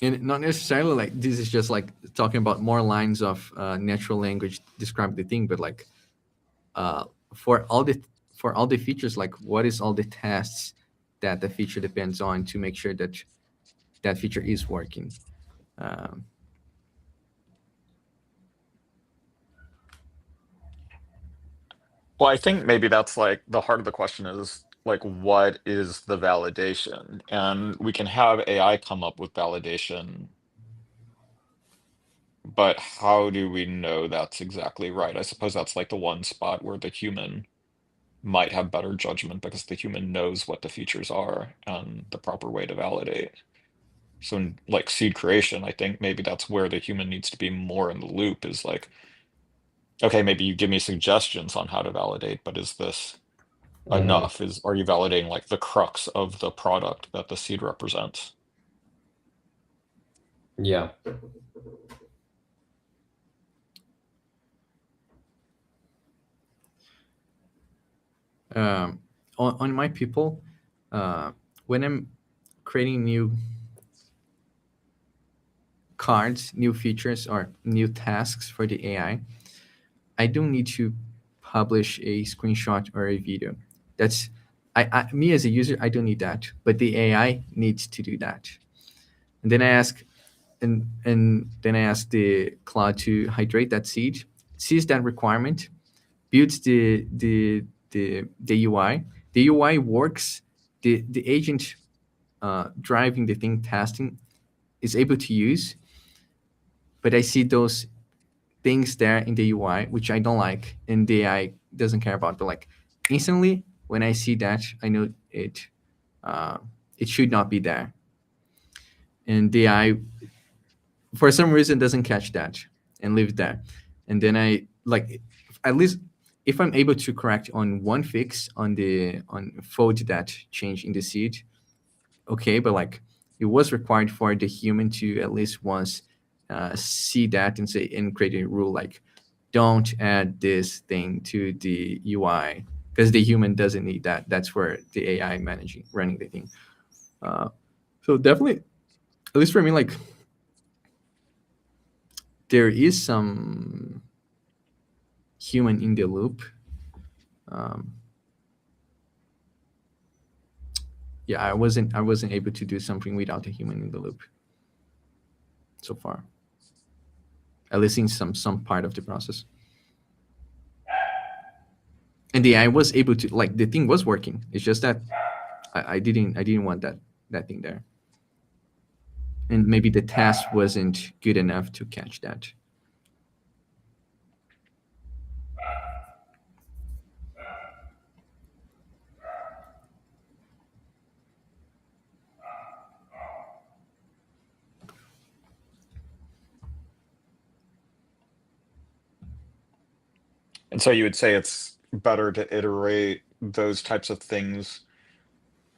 And not necessarily like this is just like talking about more lines of natural language describe the thing, but like uh, for all the features, like what is all the tests that the feature depends on to make sure that that feature is working. Um, Well, I think maybe that's like the heart of the question is like, what is the validation? And we can have AI come up with validation, but how do we know that's exactly right? I suppose that's like the one spot where the human might have better judgment because the human knows what the features are and the proper way to validate. So in like seed creation, I think maybe that's where the human needs to be more in the loop is like, okay, maybe you give me suggestions on how to validate, but is this enough? Are you validating like the crux of the product that the seed represents? Yeah. on my people, when I'm creating new cards, new features, or new tasks for the I don't need to publish a screenshot or a video. That's me as a user, I don't need that, but the AI needs to do that. And then I ask, and then I ask the cloud to hydrate that seed, sees that requirement, builds the UI. The UI works. The agent driving the thing testing is able to use, but I see those things there in the UI which I don't like, and the AI doesn't care about. But like instantly, when I see that, I know it should not be there, and the AI for some reason doesn't catch that and leave it there. And then I like at least if I'm able to correct on one fix on the on fold that change in the seed, okay, but like it was required for the human to at least once see that and say and create a rule like don't add this thing to the UI because the human doesn't need that. That's where the AI managing running the thing. So definitely, at least for me, like there is some human in the loop. Um, yeah, I wasn't able to do something without a human in the loop so far. At least in some part of the process. And the AI was able to like the thing was working. It's just that I didn't want that thing there. And maybe the task wasn't good enough to catch that. And so you would say it's better to iterate those types of things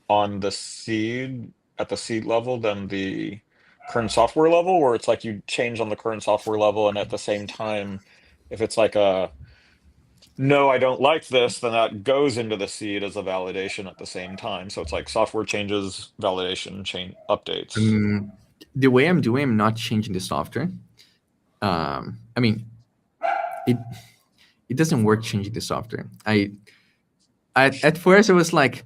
on the seed at the seed level than the current software level, where it's like you change on the current software level and at the same time, if it's like a no, I don't like this, then that goes into the seed as a validation at the same time. So it's like software changes, validation, chain updates. The way I'm doing, I'm not changing the software. I mean, it doesn't work changing the software. At first I was like,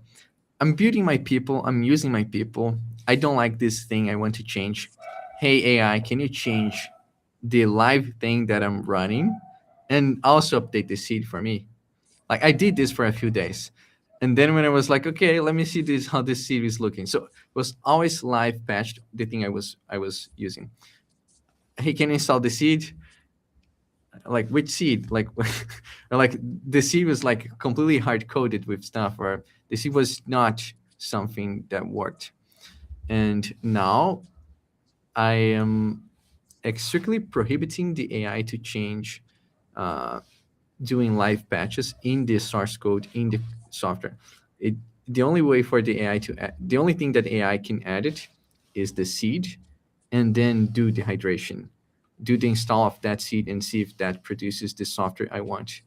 I'm building my people, I'm using my people. I don't like this thing. I want to change. Hey AI, can you change the live thing that I'm running and also update the seed for me? Like I did this for a few days. And then when I was like, okay, let me see this how this seed is looking. So it was always live patched, the thing I was using. Hey, can you install the seed? Like which seed? Like or like the seed was like completely hard coded with stuff, or the seed was not something that worked. And now I am strictly prohibiting the AI to change doing live patches in the source code in the software. The only way for the AI to add, the only thing that AI can add it is the seed, and then do the hydration, do the install of that seed, and see if that produces the software I want.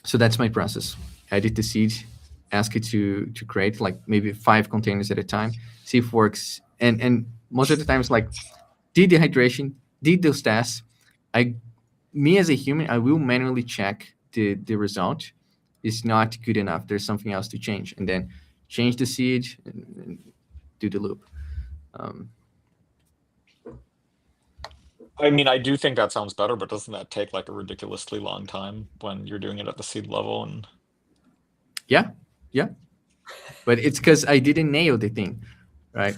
So that's my process. Edit the seed, ask it to create like maybe 5 containers at a time, see if it works. And most of the times, like, did the hydration, did those tests. Me as a human, I will manually check the result. It's not good enough. There's something else to change, and then change the seed and do the loop. I mean, I do think that sounds better, but doesn't that take like a ridiculously long time when you're doing it at the seed level? And Yeah, but it's because I didn't nail the thing, right?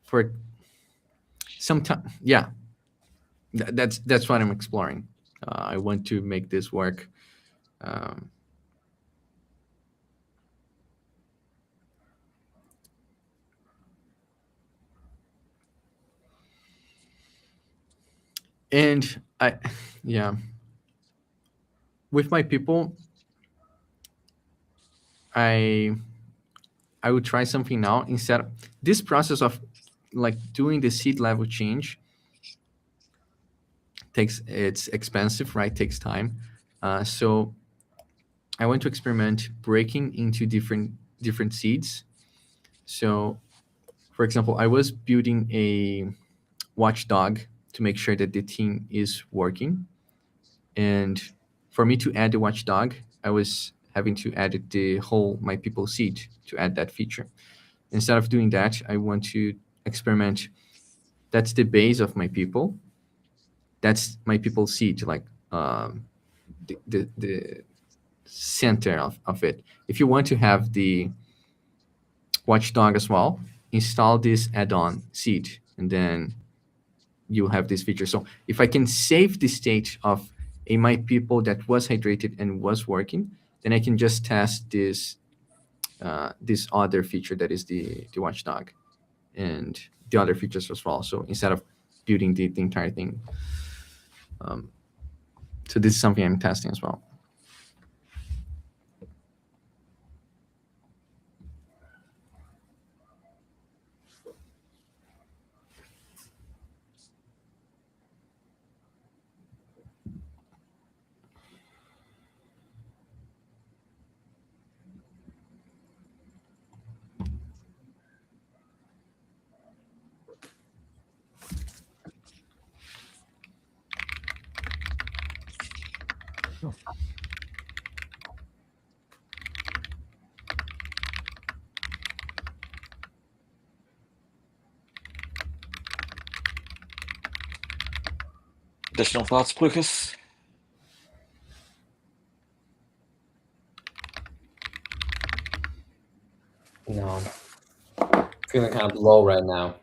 For some time, yeah. That's what I'm exploring. I want to make this work. And yeah, with my people, I would try something now instead of this process of like doing the seed level change. It's expensive, right? Takes time. So I want to experiment breaking into different seeds. So, for example, I was building a watchdog to make sure that the team is working. And for me to add the watchdog, I was having to add the whole my people seed to add that feature. Instead of doing that, I want to experiment. That's the base of my people. That's my people seed, like the center of it. If you want to have the watchdog as well, install this add-on seed, and then you have this feature. So if I can save the state of a my people that was hydrated and was working, then I can just test this this other feature that is the watchdog and the other features as well. So instead of building the entire thing. So this is something I'm testing as well. additional thoughts, Lucas? No. Feeling kind of low right now.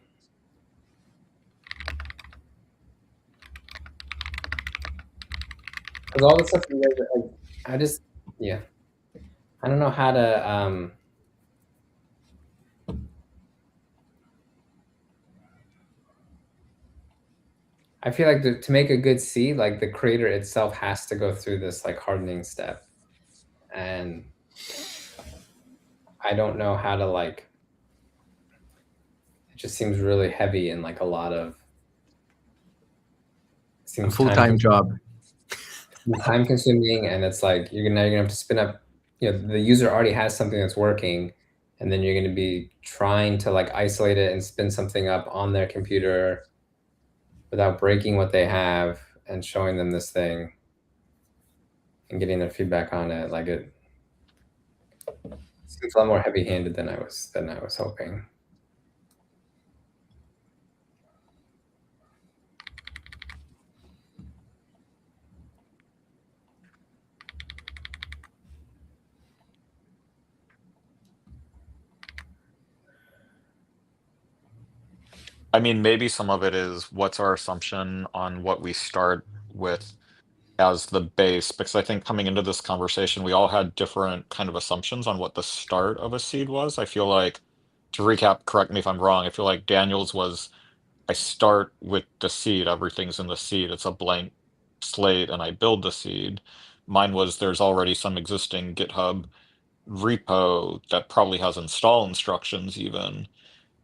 Because all the stuff you guys are, like, I just, yeah. I don't know how to, I feel like to make a good seed, like the creator itself has to go through this like hardening step. And I don't know how to like, it just seems really heavy and like a lot of, A full-time job. time consuming, and it's like you're gonna have to spin up, you know, the user already has something that's working, and then you're gonna be trying to like isolate it and spin something up on their computer without breaking what they have and showing them this thing and getting their feedback on it. Like it seems a lot more heavy-handed than I was hoping. I mean, maybe some of it is what's our assumption on what we start with as the base, because I think coming into this conversation, we all had different kind of assumptions on what the start of a seed was. I feel like, to recap, correct me if I'm wrong, I feel like Daniel's was, I start with the seed, everything's in the seed, it's a blank slate, and I build the seed. Mine was there's already some existing GitHub repo that probably has install instructions even.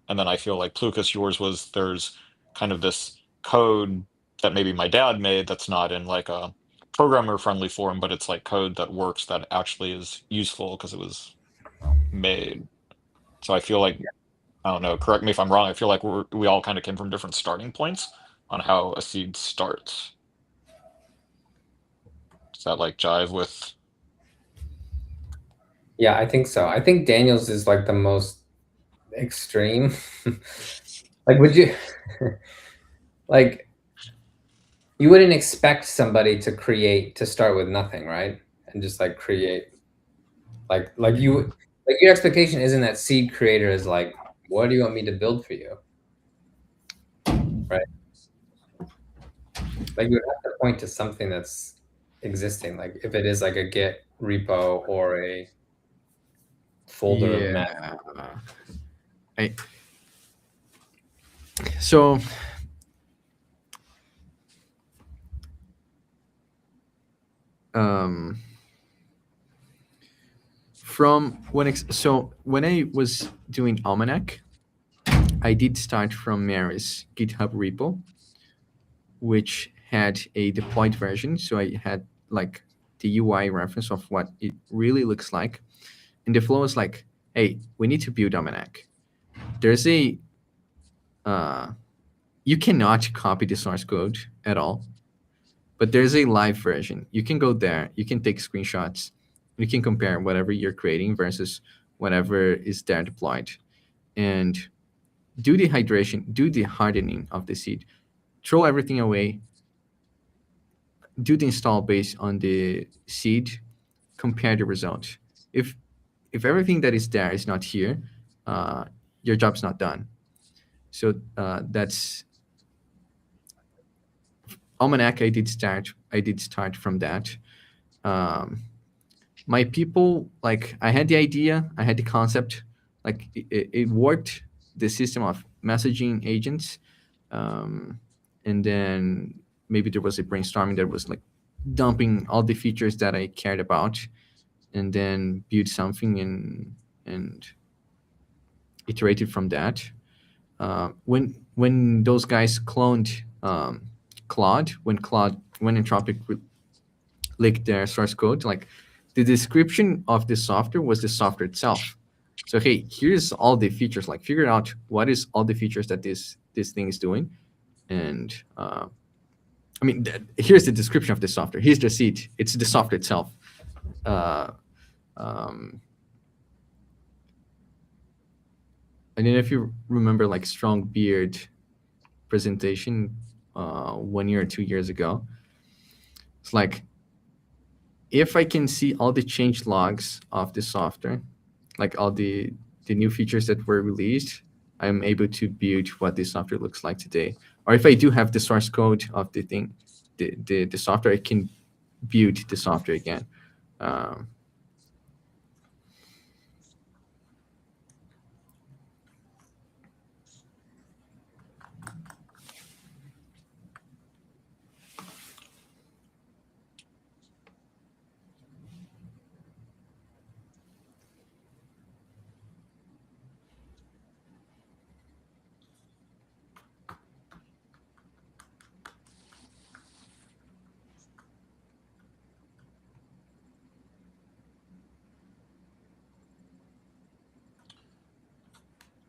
And then I feel like Plukas, yours was there's kind of this code that maybe my dad made that's not in like a programmer friendly form, but it's like code that works, that actually is useful because it was made. So I feel like, I don't know, correct me if I'm wrong, I feel like we all kind of came from different starting points on how a seed starts. Does that like jive with? Yeah, I think so. I think Daniel's is like the most extreme. Like, would you like, you wouldn't expect somebody to start with nothing, right? And just like create, like your expectation isn't that seed creator is like, what do you want me to build for you? Right? Like you would have to point to something that's existing. Like if it is like a Git repo or a folder of map. I so from when I was doing Almanac, I did start from Mary's GitHub repo, which had a deployed version. So I had like the UI reference of what it really looks like. And the flow is like, hey, we need to build Almanac. There's a you cannot copy the source code at all, but there's a live version. You can go there, you can take screenshots, you can compare whatever you're creating versus whatever is there deployed, and do the hydration, do the hardening of the seed, throw everything away, do the install based on the seed, compare the result. If everything that is there is not here, your job's not done. So that's Almanac. I did start from that. My people, like, I had the idea, I had the concept, like it worked, the system of messaging agents, and then maybe there was a brainstorming that was like dumping all the features that I cared about, and then build something and iterated from that. When those guys cloned Claude, when Anthropic leaked their source code, like the description of the software was the software itself. So hey, here's all the features. Like figure out what is all the features that this thing is doing, and I mean, here's the description of the software. Here's the seed. It's the software itself. I don't know if you remember like Strong Beard presentation 1 year or 2 years ago. It's like, if I can see all the change logs of the software, like all the new features that were released, I'm able to build what the software looks like today. Or if I do have the source code of the thing, the software, I can build the software again.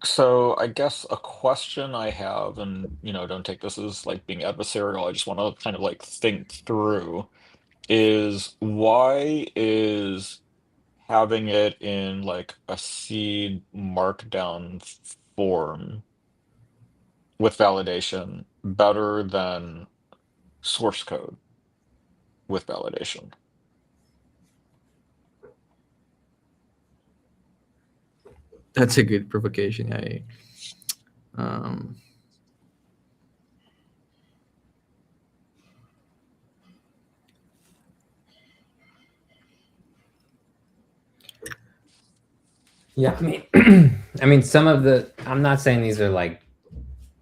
So I guess a question I have, and don't take this as like being adversarial, I just want to kind of like think through, is why is having it in like a seed markdown form with validation better than source code with validation? That's a good provocation. Yeah, I mean, I mean, some of the. I'm not saying these are like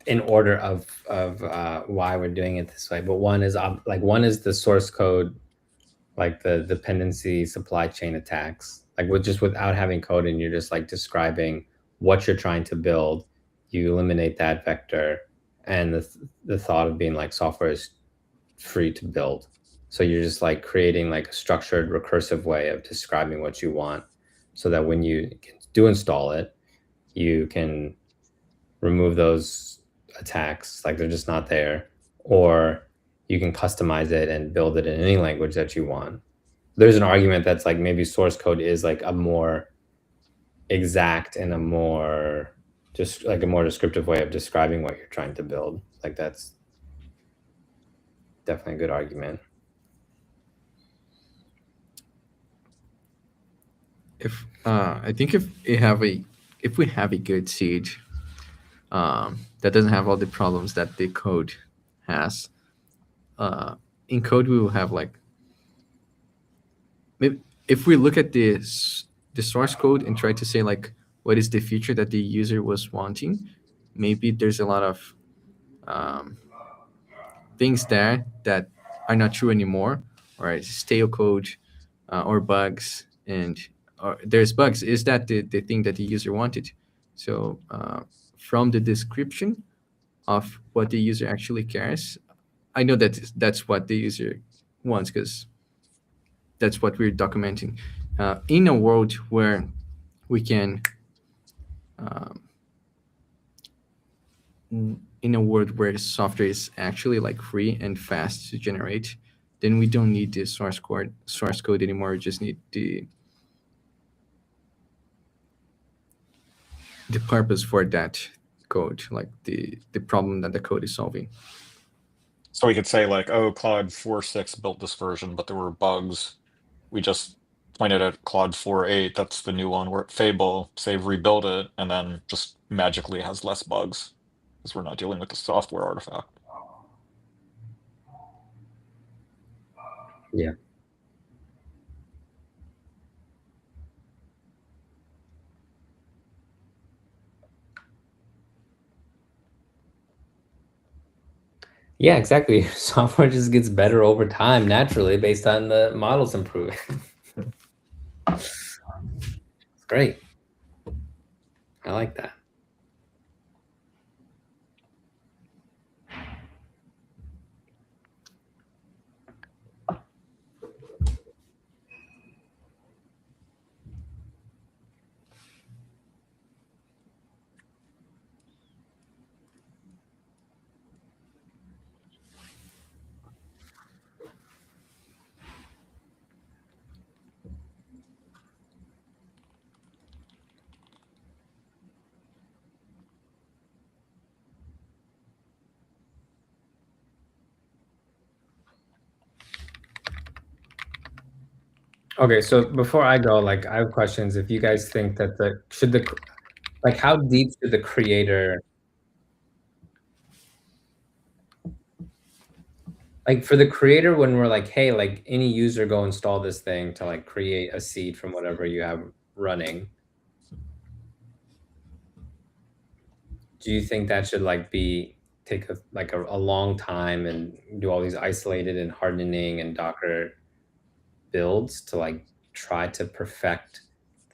in order of why we're doing it this way, but one is the source code, like the dependency supply chain attacks, like without having code, and you're just like describing what you're trying to build. You eliminate that vector, and the thought of being like software is free to build. So you're just like creating like a structured recursive way of describing what you want, so that when you do install it, you can remove those attacks, like they're just not there, or you can customize it and build it in any language that you want. There's an argument that's like maybe source code is like a more exact and a more just like a more descriptive way of describing what you're trying to build. Like that's definitely a good argument. If I think if we have a good seed that doesn't have all the problems that the code has, in code we will have like, maybe if we look at the source code and try to say like what is the feature that the user was wanting, maybe there's a lot of things there that are not true anymore, or it's stale code, or bugs. And there's bugs. Is that the thing that the user wanted? So from the description of what the user actually cares, I know that that's what the user wants, because that's what we're documenting. In a world where we can, in a world where software is actually like free and fast to generate, then we don't need the source code anymore. We just need the purpose for that code, like the problem that the code is solving. So we could say like, oh, Claude 4.6 built this version, but there were bugs. We just pointed at Claude 4.8, that's the new one, where Fable, save, rebuild it, and then just magically has less bugs, because we're not dealing with the software artifact. Yeah. Yeah, exactly. Software just gets better over time naturally based on the models improving. It's great. I like that. Okay, so before I go, like I have questions. If you guys think that like how deep should the creator, like for the creator, when we're like, hey, like any user go install this thing to like create a seed from whatever you have running. Do you think that should like take a long time and do all these isolated and hardening and Docker builds to like try to perfect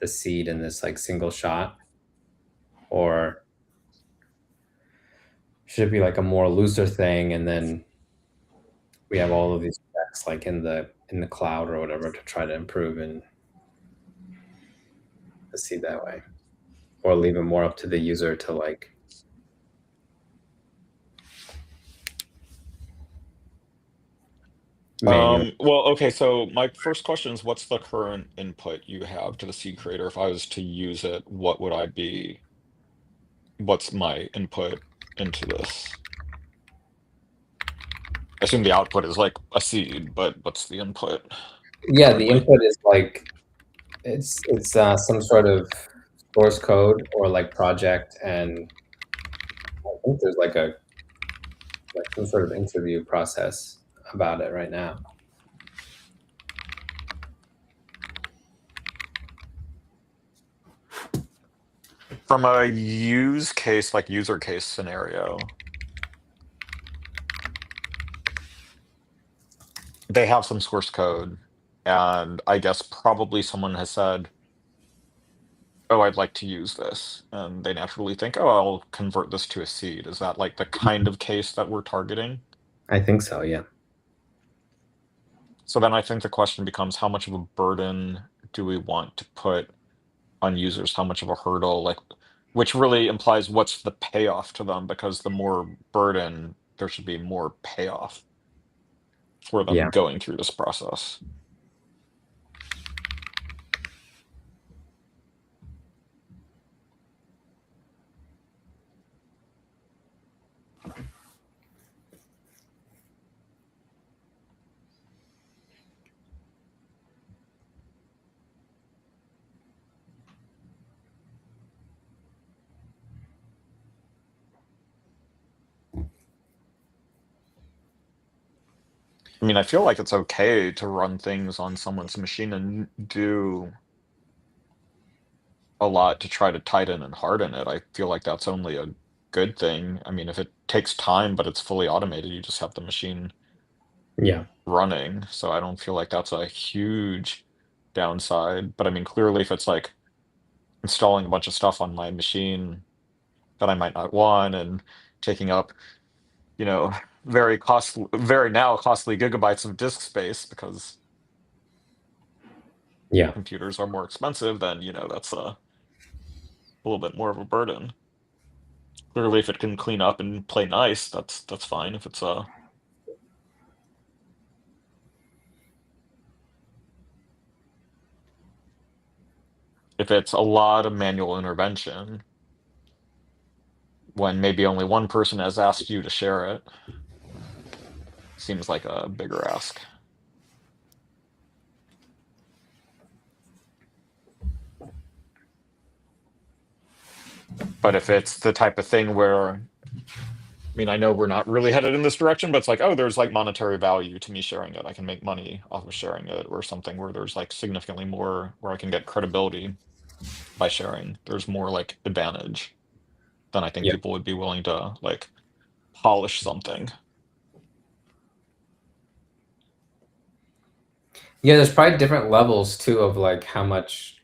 the seed in this like single shot? Or should it be like a more looser thing, and then we have all of these specs like in the cloud or whatever to try to improve and the seed that way? Or leave it more up to the user to like manual. Well, okay, so my first question is, what's the current input you have to the seed creator? If I was to use it, what would I be? What's my input into this? I assume the output is like a seed, but what's the input? Yeah, the input is like it's some sort of source code or like project, and I think there's like some sort of interview process about it right now. From a use case, like user case scenario, they have some source code, and I guess probably someone has said, oh, I'd like to use this, and they naturally think, oh, I'll convert this to a seed. Is that like the kind of case that we're targeting? I think so, yeah. So then I think the question becomes, how much of a burden do we want to put on users? How much of a hurdle, like, which really implies what's the payoff to them, because the more burden, there should be more payoff for them Yeah. going through this process. I mean, I feel like it's okay to run things on someone's machine and do a lot to try to tighten and harden it. I feel like that's only a good thing. I mean, if it takes time, but it's fully automated, you just have the machine Yeah. running. So I don't feel like that's a huge downside. But I mean, clearly, if it's like installing a bunch of stuff on my machine that I might not want and taking up, you know, very now costly gigabytes of disk space because Yeah. computers are more expensive, then, you know, that's a little bit more of a burden. Clearly, if it can clean up and play nice, that's fine. If it's a lot of manual intervention when maybe only one person has asked you to share it, seems like a bigger ask. But if it's the type of thing where, I mean, I know we're not really headed in this direction, but it's like, oh, there's like monetary value to me sharing it. I can make money off of sharing it, or something where there's like significantly more, where I can get credibility by sharing. There's more like advantage. Then I think Yeah. people would be willing to like polish something. Yeah, there's probably different levels too of like how much.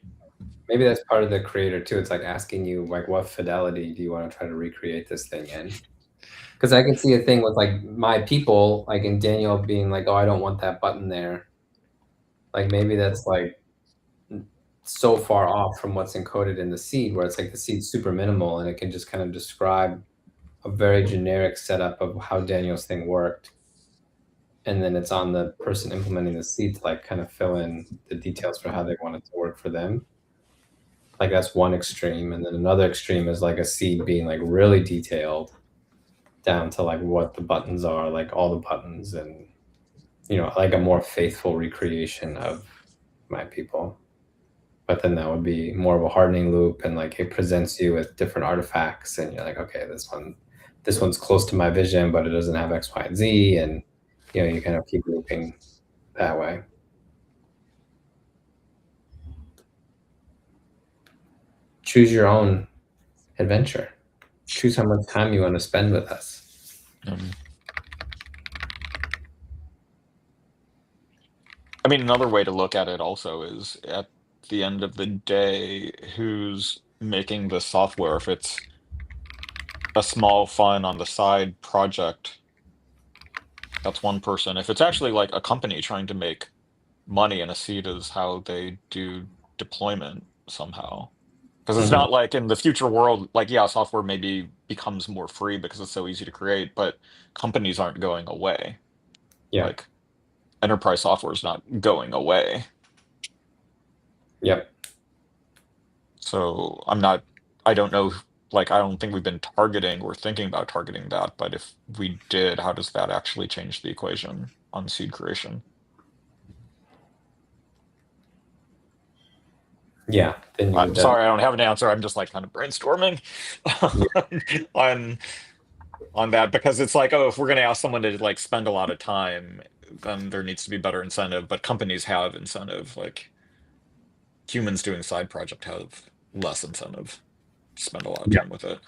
Maybe that's part of the creator too. It's like asking you like, what fidelity do you want to try to recreate this thing in? Because I can see a thing with like my people, like in Daniel being like, oh, I don't want that button there. Like maybe that's like so far off from what's encoded in the seed, where it's like the seed's super minimal and it can just kind of describe a very generic setup of how Daniel's thing worked. And then it's on the person implementing the seed to like kind of fill in the details for how they want it to work for them. Like that's one extreme. And then another extreme is like a seed being like really detailed down to like what the buttons are, like all the buttons, and you know, like a more faithful recreation of my people. But then that would be more of a hardening loop, and like it presents you with different artifacts, and you're like, okay, this one's close to my vision, but it doesn't have X, Y, and Z, and you know, you kind of keep looping that way. Choose your own adventure. Choose how much time you want to spend with us. I mean, another way to look at it also is, at the end of the day, who's making the software? If it's a small, fun, on the side project, that's one person. If it's actually like a company trying to make money, and a seed is how they do deployment somehow. Because it's not like in the future world, like, yeah, software maybe becomes more free because it's so easy to create, but companies aren't going away. Yeah. Like, enterprise software is not going away. Yep. So I don't know, like, I don't think we've been targeting or thinking about targeting that, but if we did, how does that actually change the equation on seed creation? Yeah. Then you I'm would sorry, I don't have an answer. I'm just like kind of brainstorming on that, because it's like, oh, if we're going to ask someone to like spend a lot of time, then there needs to be better incentive. But companies have incentive. Like, humans doing side project have less incentive to spend a lot of time with it.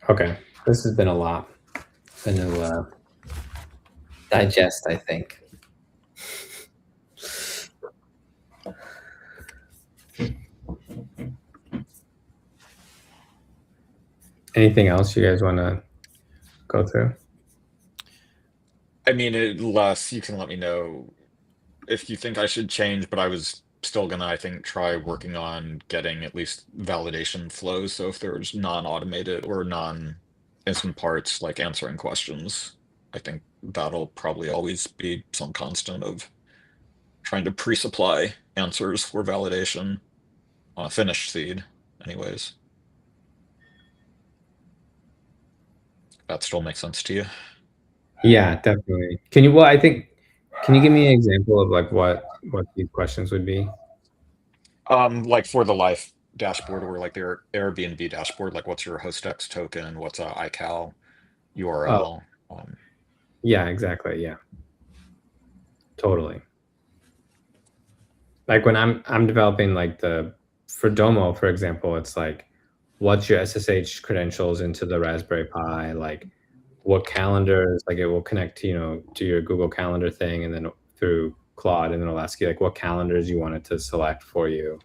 Okay, this has been a lot. Been to digest, I think. Anything else you guys want to go through? I mean, unless you can let me know if you think I should change, but I was still gonna, I think, try working on getting at least validation flows. So if there's non-automated or non-instant parts, like answering questions, I think that'll probably always be some constant of trying to pre-supply answers for validation on a finished seed, anyways. That still makes sense to you? Yeah, definitely. Can you? Well, I think. Can you give me an example of like what these questions would be? Like for the life dashboard or like their Airbnb dashboard, like what's your hostx token, what's a iCal URL? Yeah, exactly. Yeah, totally. Like when I'm developing like for Domo, for example, it's like, what's your SSH credentials into the Raspberry Pi? Like, what calendars? Like, it will connect to to your Google Calendar thing, and then through Claude, and then it'll ask you like what calendars you want it to select for you.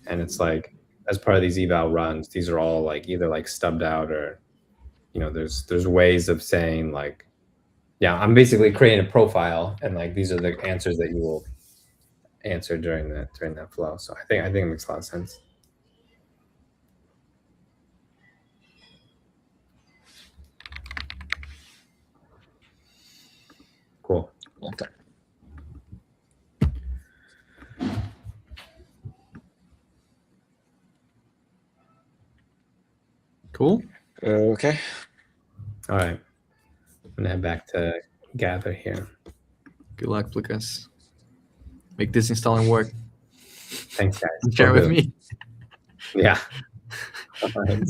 And it's like, as part of these eval runs, these are all like either like stubbed out or, there's ways of saying like, yeah, I'm basically creating a profile, and like these are the answers that you will answer during that flow. So I think it makes a lot of sense. Cool. Okay. Cool. Okay. All right. I'm gonna head back to Gather here. Good luck, Lucas. Make this installing work. Thanks, guys. Share Will with do. me. Yeah. All right.